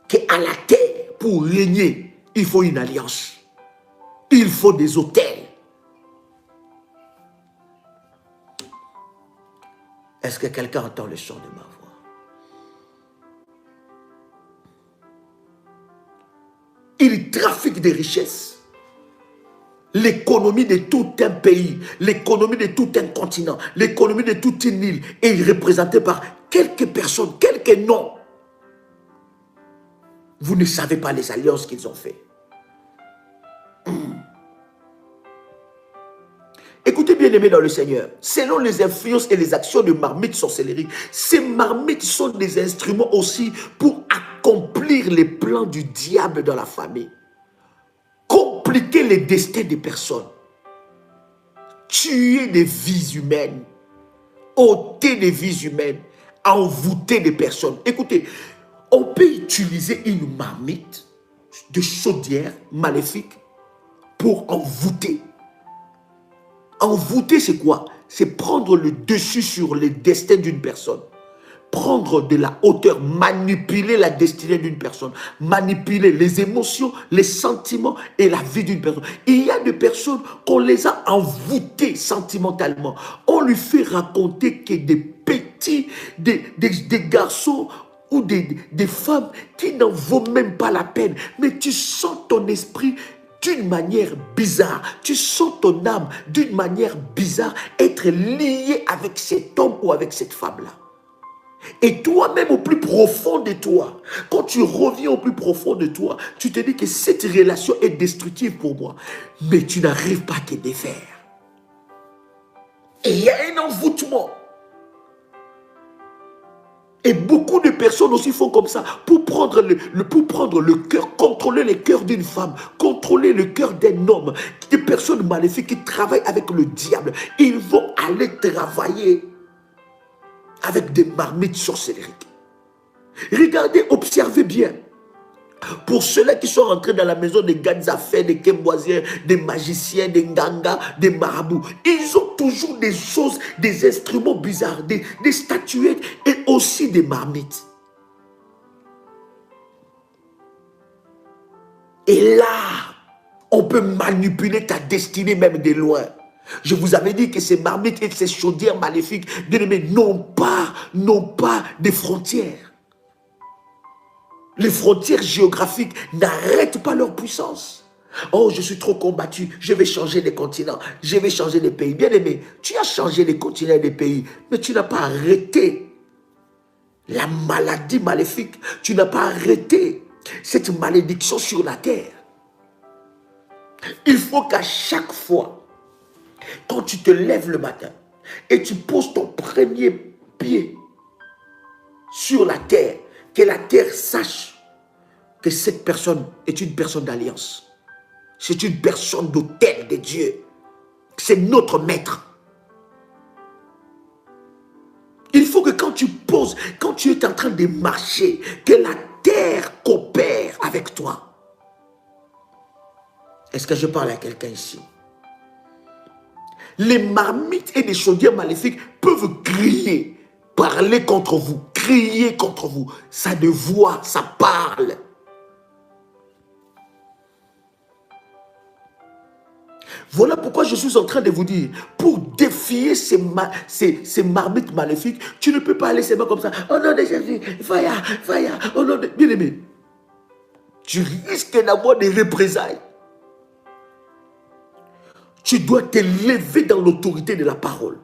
qu'à la terre, pour régner, il faut une alliance. Il faut des autels. Est-ce que quelqu'un entend le son de ma voix? Il trafique des richesses. L'économie de tout un pays, l'économie de tout un continent, l'économie de toute une île est représentée par quelques personnes, quelques noms. Vous ne savez pas les alliances qu'ils ont faites. Écoutez bien aimé dans le Seigneur, selon les influences et les actions de marmites sorcellerie, ces marmites sont des instruments aussi pour accomplir les plans du diable dans la famille. Compliquer les destins des personnes. Tuer des vies humaines. Ôter des vies humaines. Envoûter des personnes. Écoutez, on peut utiliser une marmite de chaudière maléfique pour envoûter. Envoûter, c'est quoi? C'est prendre le dessus sur les destins d'une personne. prendre de la hauteur, manipuler la destinée d'une personne, manipuler les émotions, les sentiments et la vie d'une personne. Il y a des personnes qu'on les a envoûtées sentimentalement. On lui fait raconter que des petits, des garçons ou des femmes qui n'en vaut même pas la peine. Mais tu sens ton esprit d'une manière bizarre. Tu sens ton âme d'une manière bizarre être lié avec cet homme ou avec cette femme-là. Et toi-même au plus profond de toi, quand tu reviens au plus profond de toi, tu te dis que cette relation est destructive pour moi. Mais tu n'arrives pas à te défaire. Et il y a un envoûtement. Et beaucoup de personnes aussi font comme ça pour prendre le cœur, contrôler le cœur d'une femme, contrôler le cœur d'un homme. Des personnes maléfiques qui travaillent avec le diable, ils vont aller travailler avec des marmites sorcellériques. Regardez, observez bien. Pour ceux-là qui sont rentrés dans la maison des Ganzafé, des Kemboisiens, des magiciens, des Nganga, des marabouts, ils ont toujours des choses, des instruments bizarres, des statuettes et aussi des marmites. Et là, on peut manipuler ta destinée même de loin. Je vous avais dit que ces marmites et ces chaudières maléfiques, bien aimés, n'ont pas de frontières. Les frontières géographiques n'arrêtent pas leur puissance. Oh, je suis trop combattu, je vais changer les continents, je vais changer les pays. Bien aimé, tu as changé les continents et les pays, mais tu n'as pas arrêté la maladie maléfique. Tu n'as pas arrêté cette malédiction sur la terre. Il faut qu'à chaque fois, quand tu te lèves le matin et tu poses ton premier pied sur la terre, que la terre sache que cette personne est une personne d'alliance. C'est une personne d'autel de Dieu. C'est notre maître. Il faut que quand tu poses, quand tu es en train de marcher, que la terre coopère avec toi. Est-ce que je parle à quelqu'un ici? Les marmites et les chaudières maléfiques peuvent crier, parler contre vous, crier contre vous. Ça de voix, ça parle. Voilà pourquoi je suis en train de vous dire, pour défier ces marmites maléfiques, tu ne peux pas aller seulement comme ça. Oh non, de Jésus, fire, oh non, bien aimé. Tu risques d'avoir des représailles. Tu dois te lever dans l'autorité de la parole.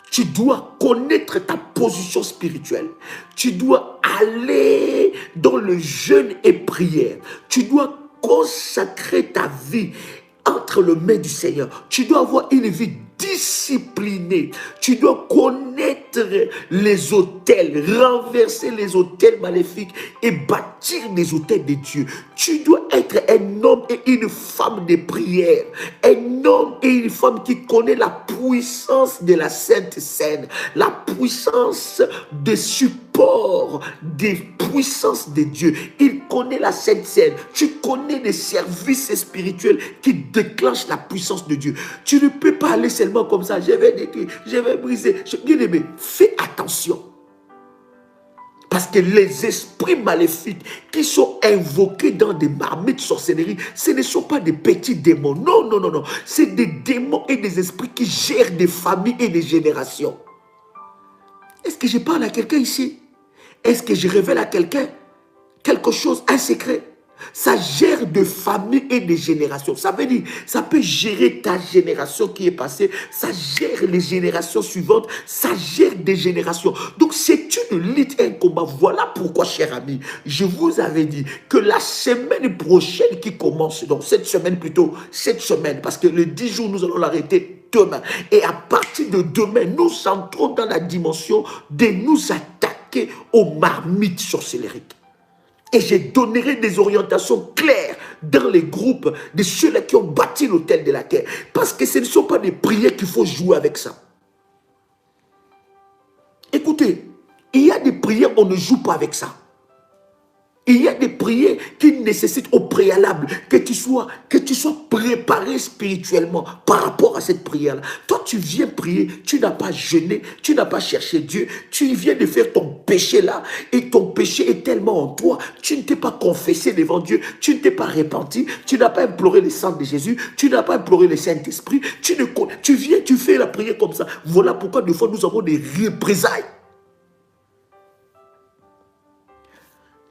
Tu dois connaître ta position spirituelle. Tu dois aller dans le jeûne et prière. Tu dois consacrer ta vie entre les mains du Seigneur. Tu dois avoir une vie disciplinée. Tu dois connaître les autels, renverser les autels maléfiques et bâtir des autels de Dieu. Tu dois être un homme et une femme de prière. Un homme et une femme qui connaît la puissance de la Sainte Seine, la puissance de support des puissances de Dieu. Il connaît la Sainte Seine. Tu connais les services spirituels qui déclenchent la puissance de Dieu. Tu ne peux pas aller seulement comme ça. Je vais détruire, je vais briser. Bien aimé, fais attention. Parce que les esprits maléfiques qui sont invoqués dans des marmites sorcelleries, ce ne sont pas des petits démons. Non, non, non, non. C'est des démons et des esprits qui gèrent des familles et des générations. Est-ce que je parle à quelqu'un ici? Est-ce que je révèle à quelqu'un quelque chose, un secret? Ça gère de familles et de générations. Ça veut dire, ça peut gérer ta génération qui est passée, ça gère les générations suivantes, ça gère des générations. Donc c'est une lutte, un combat. Voilà pourquoi, cher ami, je vous avais dit que la semaine prochaine qui commence, donc cette semaine plutôt, cette semaine, parce que le 10 jours, nous allons l'arrêter demain. Et à partir de demain, nous entrons dans la dimension de nous attaquer aux marmites sorcellériques. Et je donnerai des orientations claires dans les groupes de ceux-là qui ont bâti l'autel de la terre. Parce que ce ne sont pas des prières qu'il faut jouer avec ça. Écoutez, il y a des prières, on ne joue pas avec ça. Il y a des prières qui nécessitent au préalable que tu sois préparé spirituellement par rapport à cette prière-là. Toi, tu viens prier, tu n'as pas jeûné, tu n'as pas cherché Dieu, tu viens de faire ton péché là, et ton péché est tellement en toi, tu ne t'es pas confessé devant Dieu, tu ne t'es pas repenti, tu n'as pas imploré le sang de Jésus, tu n'as pas imploré le Saint-Esprit, tu viens, tu fais la prière comme ça. Voilà pourquoi des fois nous avons des représailles.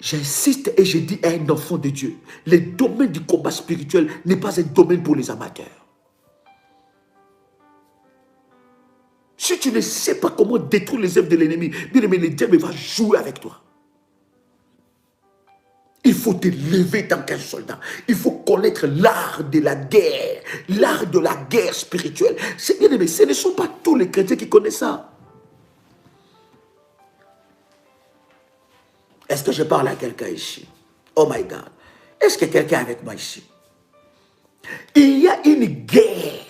J'insiste et je dis à un enfant de Dieu, le domaine du combat spirituel n'est pas un domaine pour les amateurs. Si tu ne sais pas comment détruire les œuvres de l'ennemi, bien aimé, le diable va jouer avec toi. Il faut te lever tant qu'un soldat. Il faut connaître l'art de la guerre spirituelle. C'est bien aimé, ce ne sont pas tous les chrétiens qui connaissent ça. Est-ce que je parle à quelqu'un ici? Oh my God. Est-ce que quelqu'un est avec moi ici? Il y a une guerre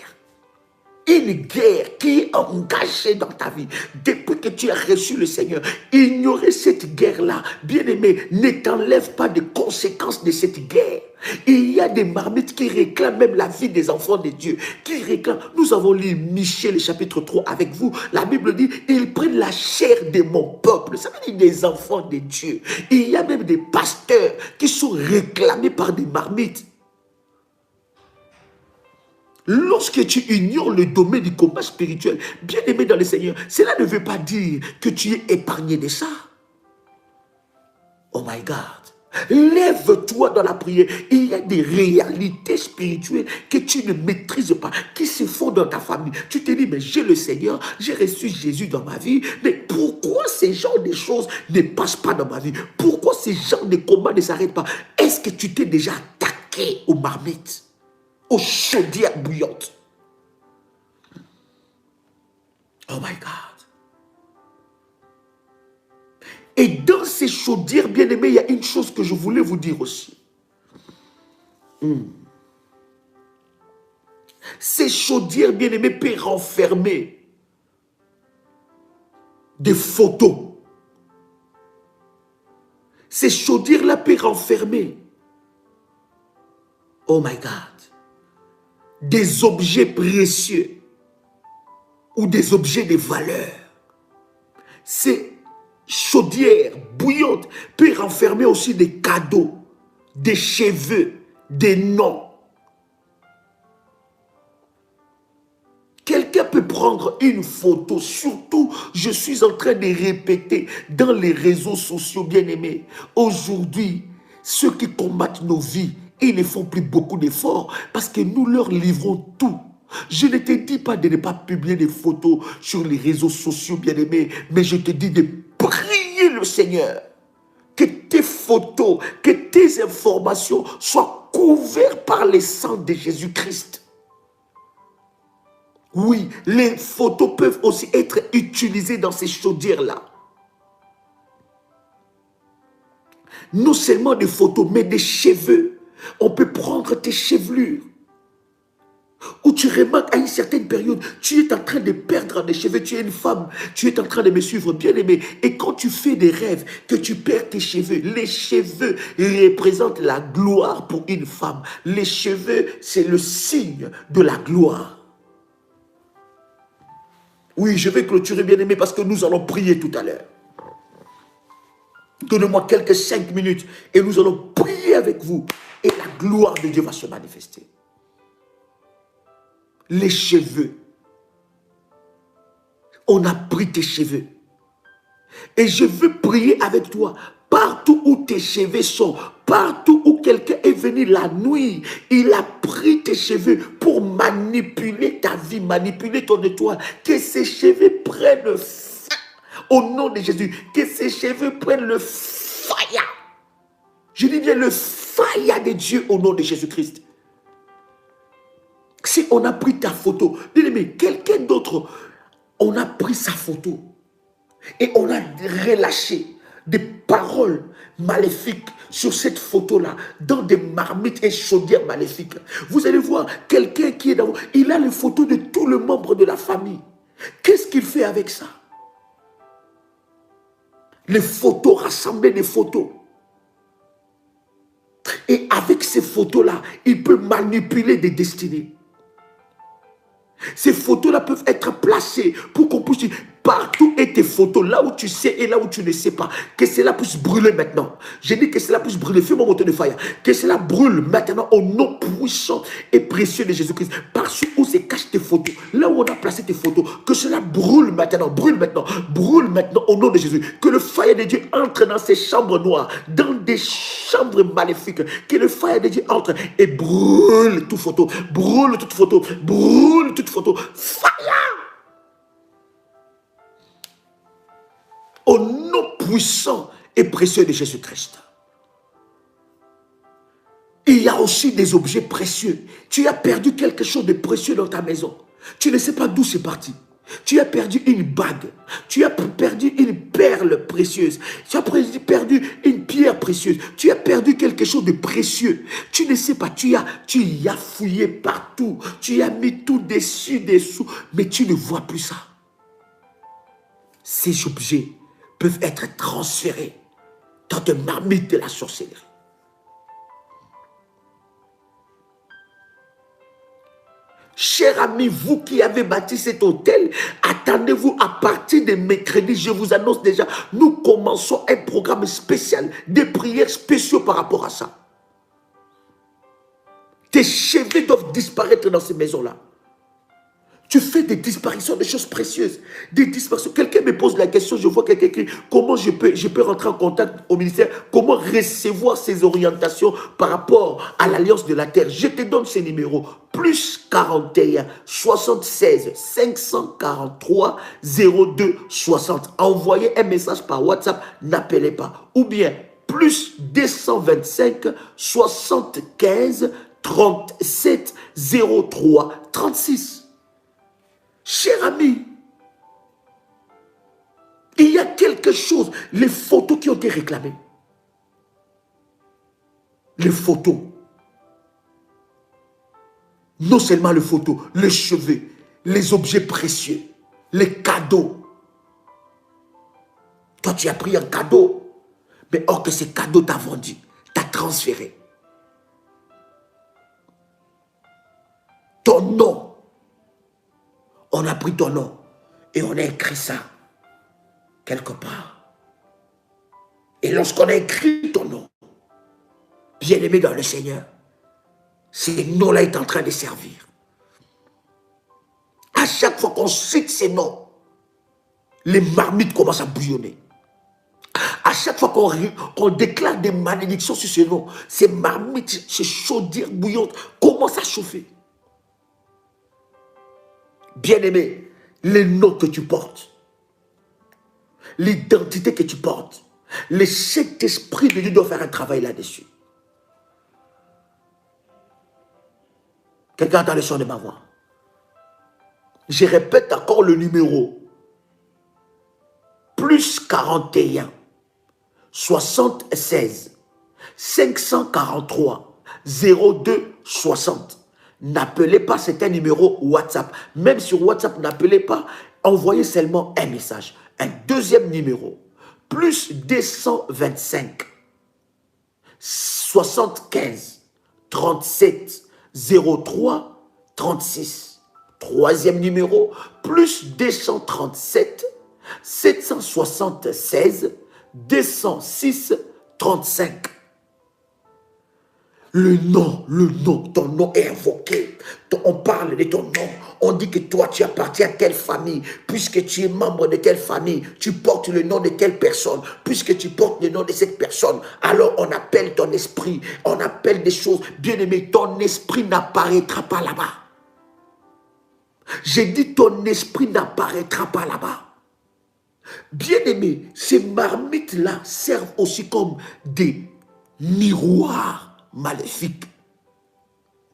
qui est engagée dans ta vie. Depuis que tu as reçu le Seigneur, ignorer cette guerre-là, bien-aimé, ne t'enlève pas des conséquences de cette guerre. Il y a des marmites qui réclament même la vie des enfants de Dieu, qui réclament. Nous avons lu Michée, le chapitre 3 avec vous. La Bible dit, ils prennent la chair de mon peuple. Ça veut dire des enfants de Dieu. Il y a même des pasteurs qui sont réclamés par des marmites. Lorsque tu ignores le domaine du combat spirituel, bien aimé dans le Seigneur, cela ne veut pas dire que tu es épargné de ça. Oh my God. Lève-toi dans la prière. Il y a des réalités spirituelles que tu ne maîtrises pas, qui se font dans ta famille. Tu te dis, mais j'ai le Seigneur, j'ai reçu Jésus dans ma vie, mais pourquoi ces genres de choses ne passent pas dans ma vie? Pourquoi ces genres de combats ne s'arrêtent pas? Est-ce que tu t'es déjà attaqué aux marmites, aux chaudières bouillantes? Oh my God. Et dans ces chaudières, bien-aimés, il y a une chose que je voulais vous dire aussi. Ces chaudières, bien-aimés, peuvent renfermer des photos. Ces chaudières-là peuvent renfermer, oh my God, des objets précieux ou des objets de valeur. Ces chaudières bouillantes peuvent renfermer aussi des cadeaux, des cheveux, des noms. Quelqu'un peut prendre une photo, surtout je suis en train de répéter dans les réseaux sociaux, bien-aimés. Aujourd'hui, ceux qui combattent nos vies, ils ne font plus beaucoup d'efforts parce que nous leur livrons tout. Je ne te dis pas de ne pas publier des photos sur les réseaux sociaux, bien-aimés, mais je te dis de prier le Seigneur. Que tes photos, que tes informations soient couvertes par le sang de Jésus-Christ. Oui, les photos peuvent aussi être utilisées dans ces chaudières-là. Non seulement des photos, mais des cheveux. On peut prendre tes chevelures. Où tu remarques à une certaine période, tu es en train de perdre des cheveux, tu es une femme, tu es en train de me suivre, bien aimé. Et quand tu fais des rêves, que tu perds tes cheveux, les cheveux représentent la gloire pour une femme. Les cheveux, c'est le signe de la gloire. Oui, je vais clôturer, bien aimé, parce que nous allons prier tout à l'heure. Donnez-moi quelques 5 minutes et nous allons prier avec vous. Et la gloire de Dieu va se manifester. Les cheveux. On a pris tes cheveux. Et je veux prier avec toi. Partout où tes cheveux sont, partout où quelqu'un est venu la nuit, il a pris tes cheveux pour manipuler ta vie, manipuler ton étoile. Que ces cheveux prennent feu au nom de Jésus. Que ces cheveux prennent le fire. Je dis bien le fire de Dieu au nom de Jésus-Christ. Si on a pris ta photo, mais quelqu'un d'autre, on a pris sa photo et on a relâché des paroles maléfiques sur cette photo-là, dans des marmites et chaudières maléfiques. Vous allez voir quelqu'un qui est dans vous, il a les photos de tous les membres de la famille. Qu'est-ce qu'il fait avec ça? Les photos, rassembler des photos. ces photos-là, il peut manipuler des destinées. Ces photos-là peuvent être placées pour qu'on puisse dire partout est tes photos, là où tu sais et là où tu ne sais pas, que cela puisse brûler maintenant. J'ai dit que cela puisse brûler. Fais-moi monter de fire. Que cela brûle maintenant au nom puissant et précieux de Jésus-Christ. Parce où se cachent tes photos, là où on a placé tes photos, que cela brûle maintenant au nom de Jésus. Que le fire de Dieu entre dans ces chambres noires, dans des chambres maléfiques. Que le fire de Dieu entre et brûle toute photo, brûle toute photo, brûle toute photo. Fire! Au nom puissant et précieux de Jésus-Christ. Il y a aussi des objets précieux. Tu as perdu quelque chose de précieux dans ta maison. Tu ne sais pas d'où c'est parti. Tu as perdu une bague. Tu as perdu une perle précieuse. Tu as perdu une pierre précieuse. Tu as perdu quelque chose de précieux. Tu ne sais pas. Tu y as fouillé partout. Tu as mis tout dessus, dessous. Mais tu ne vois plus ça. Ces objets peuvent être transférés dans de marmites de la sorcellerie. Chers amis, vous qui avez bâti cet hôtel, attendez-vous à partir de mercredi, je vous annonce déjà, nous commençons un programme spécial, des prières spéciaux par rapport à ça. Tes cheveux doivent disparaître dans ces maisons-là. Tu fais des disparitions, des choses précieuses. Des disparitions. Quelqu'un me pose la question, je vois quelqu'un écrit, comment je peux rentrer en contact au ministère, comment recevoir ces orientations par rapport à l'Alliance de la Terre. Je te donne ces numéros. Plus 41 76 543 02 60. Envoyez un message par WhatsApp, n'appelez pas. Ou bien plus 225 75 37 03 36. Cher ami, il y a quelque chose, les photos qui ont été réclamées. Les photos. Non seulement les photos, les cheveux, les objets précieux, les cadeaux. Toi, tu as pris un cadeau, mais or que ce cadeau t'a vendu, t'a transféré. Ton nom. On a pris ton nom et on a écrit ça quelque part. Et lorsqu'on a écrit ton nom, bien-aimé dans le Seigneur, ce nom-là est en train de servir. À chaque fois qu'on cite ces noms, les marmites commencent à bouillonner. À chaque fois qu'on déclare des malédictions sur ces noms, ces marmites, ces chaudières bouillantes commencent à chauffer. Bien-aimé, les noms que tu portes, l'identité que tu portes, le Saint-Esprit de Dieu doit faire un travail là-dessus. Quelqu'un entend le son de ma voix. Je répète encore le numéro. Plus 41 76 543 02 60. N'appelez pas, c'est un numéro WhatsApp. Même sur WhatsApp, n'appelez pas, envoyez seulement un message. Un deuxième numéro, plus 225 75 37 03 36. Troisième numéro, plus 237 776 206 35. Le nom, ton nom est invoqué. On parle de ton nom. On dit que toi, tu appartiens à telle famille. Puisque tu es membre de telle famille, tu portes le nom de telle personne. Puisque tu portes le nom de cette personne, alors on appelle ton esprit. On appelle des choses. Bien-aimé, ton esprit n'apparaîtra pas là-bas. J'ai dit ton esprit n'apparaîtra pas là-bas. Bien-aimé, ces marmites-là servent aussi comme des miroirs maléfiques,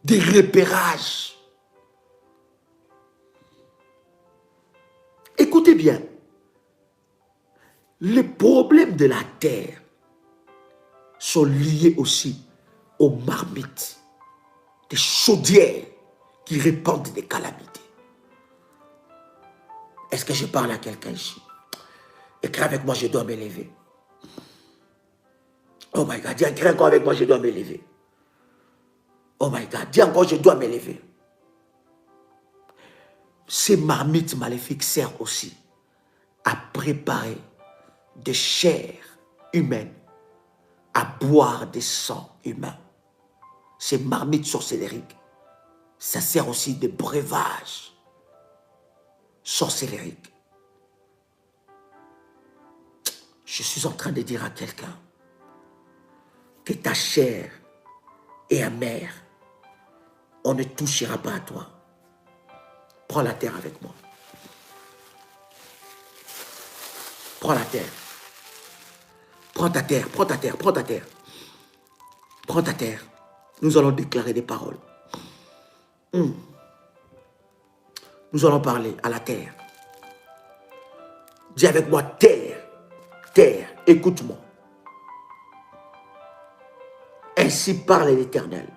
des repérages. Écoutez bien, les problèmes de la terre sont liés aussi aux marmites, des chaudières qui répandent des calamités. Est-ce que je parle à quelqu'un ici? Écris avec moi, je dois me lever. Oh my God, dis, écris encore avec moi, je dois me lever. Oh my God, dis encore, je dois m'élever. Ces marmites maléfiques servent aussi à préparer des chairs humaines, à boire des sangs humains. Ces marmites sorcellériques, ça sert aussi de breuvage sorcellérique. Je suis en train de dire à quelqu'un que ta chair est amère. On ne touchera pas à toi. Prends la terre avec moi. Prends la terre. Prends ta terre, prends ta terre, prends ta terre. Prends ta terre. Nous allons déclarer des paroles. Nous allons parler à la terre. Dis avec moi, terre, terre, écoute-moi. Ainsi parle l'Éternel.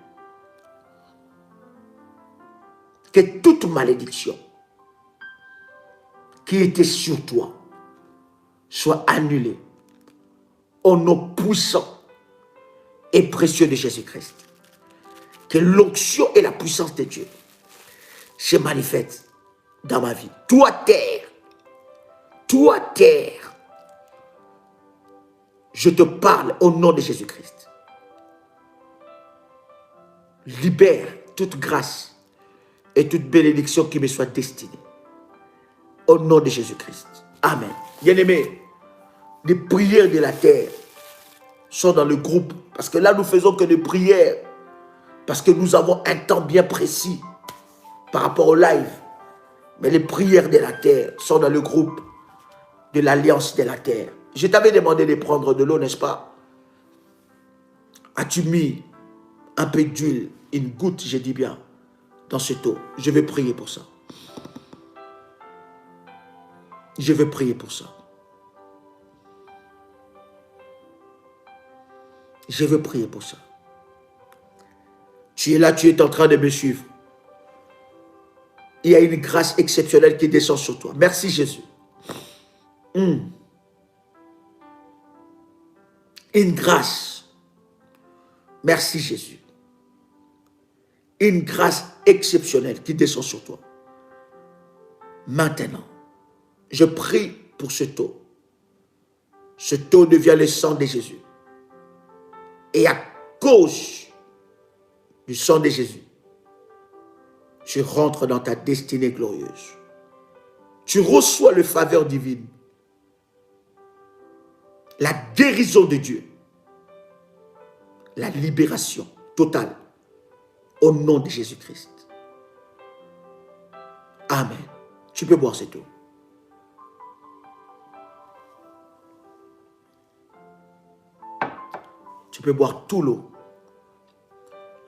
Que toute malédiction qui était sur toi soit annulée au nom puissant et précieux de Jésus-Christ. Que l'onction et la puissance de Dieu se manifestent dans ma vie. Toi, terre, je te parle au nom de Jésus-Christ. Libère toute grâce et toute bénédiction qui me soit destinée. Au nom de Jésus-Christ. Amen. Bien-aimés, les prières de la terre sont dans le groupe. Parce que là, nous faisons que des prières. Parce que nous avons un temps bien précis par rapport au live. Mais les prières de la terre sont dans le groupe de l'Alliance de la terre. Je t'avais demandé de prendre de l'eau, n'est-ce pas? As-tu mis un peu d'huile, une goutte, je dis bien, dans cette eau? Je vais prier pour ça. Je vais prier pour ça. Je veux prier pour ça. Tu es là, tu es en train de me suivre. Il y a une grâce exceptionnelle qui descend sur toi. Merci Jésus. Une grâce. Merci Jésus. Une grâce exceptionnelle qui descend sur toi. Maintenant, je prie pour ce eau. Cette eau devient le sang de Jésus. Et à cause du sang de Jésus, tu rentres dans ta destinée glorieuse. Tu reçois le faveur divine, la guérison de Dieu, la libération totale au nom de Jésus-Christ. Amen. Tu peux boire cette eau. Tu peux boire tout l'eau.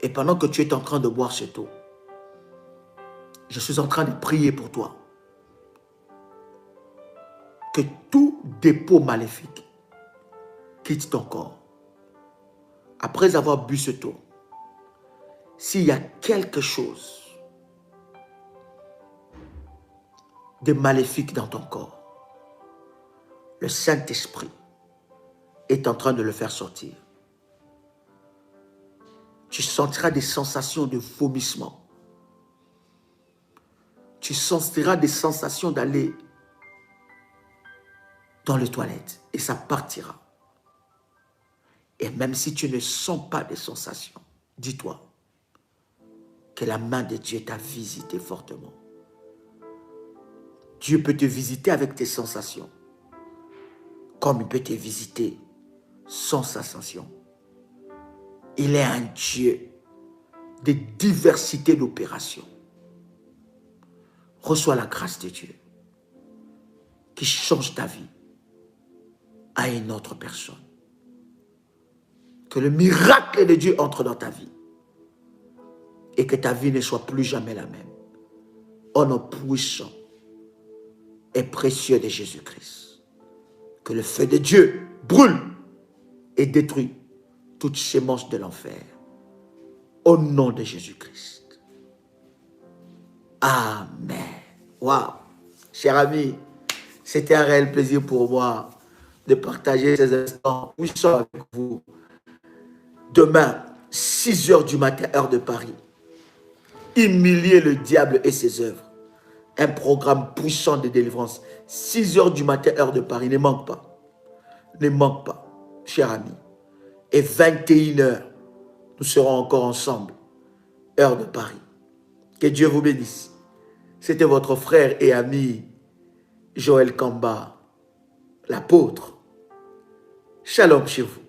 Et pendant que tu es en train de boire cette eau, je suis en train de prier pour toi. Que tout dépôt maléfique quitte ton corps. Après avoir bu cette eau, s'il y a quelque chose de maléfique dans ton corps, le Saint-Esprit est en train de le faire sortir. Tu sentiras des sensations de vomissement. Tu sentiras des sensations d'aller dans les toilettes et ça partira. Et même si tu ne sens pas de sensations, dis-toi que la main de Dieu t'a visité fortement. Dieu peut te visiter avec tes sensations, comme il peut te visiter sans sensation. Il est un Dieu de diversité d'opérations. Reçois la grâce de Dieu qui change ta vie à une autre personne. Que le miracle de Dieu entre dans ta vie et que ta vie ne soit plus jamais la même. Au nom puissant et précieux de Jésus-Christ. Que le feu de Dieu brûle et détruit toutes sémences de l'enfer. Au nom de Jésus-Christ. Amen. Waouh. Chers amis, c'était un réel plaisir pour moi de partager ces instants puissants avec vous. Demain, 6 heures du matin, heure de Paris. Humilier le diable et ses œuvres. Un programme puissant de délivrance. 6 heures du matin, heure de Paris. Ne manque pas. Ne manque pas, cher ami. Et 21 heures, nous serons encore ensemble. Heure de Paris. Que Dieu vous bénisse. C'était votre frère et ami Joël Kamba, l'apôtre. Shalom chez vous.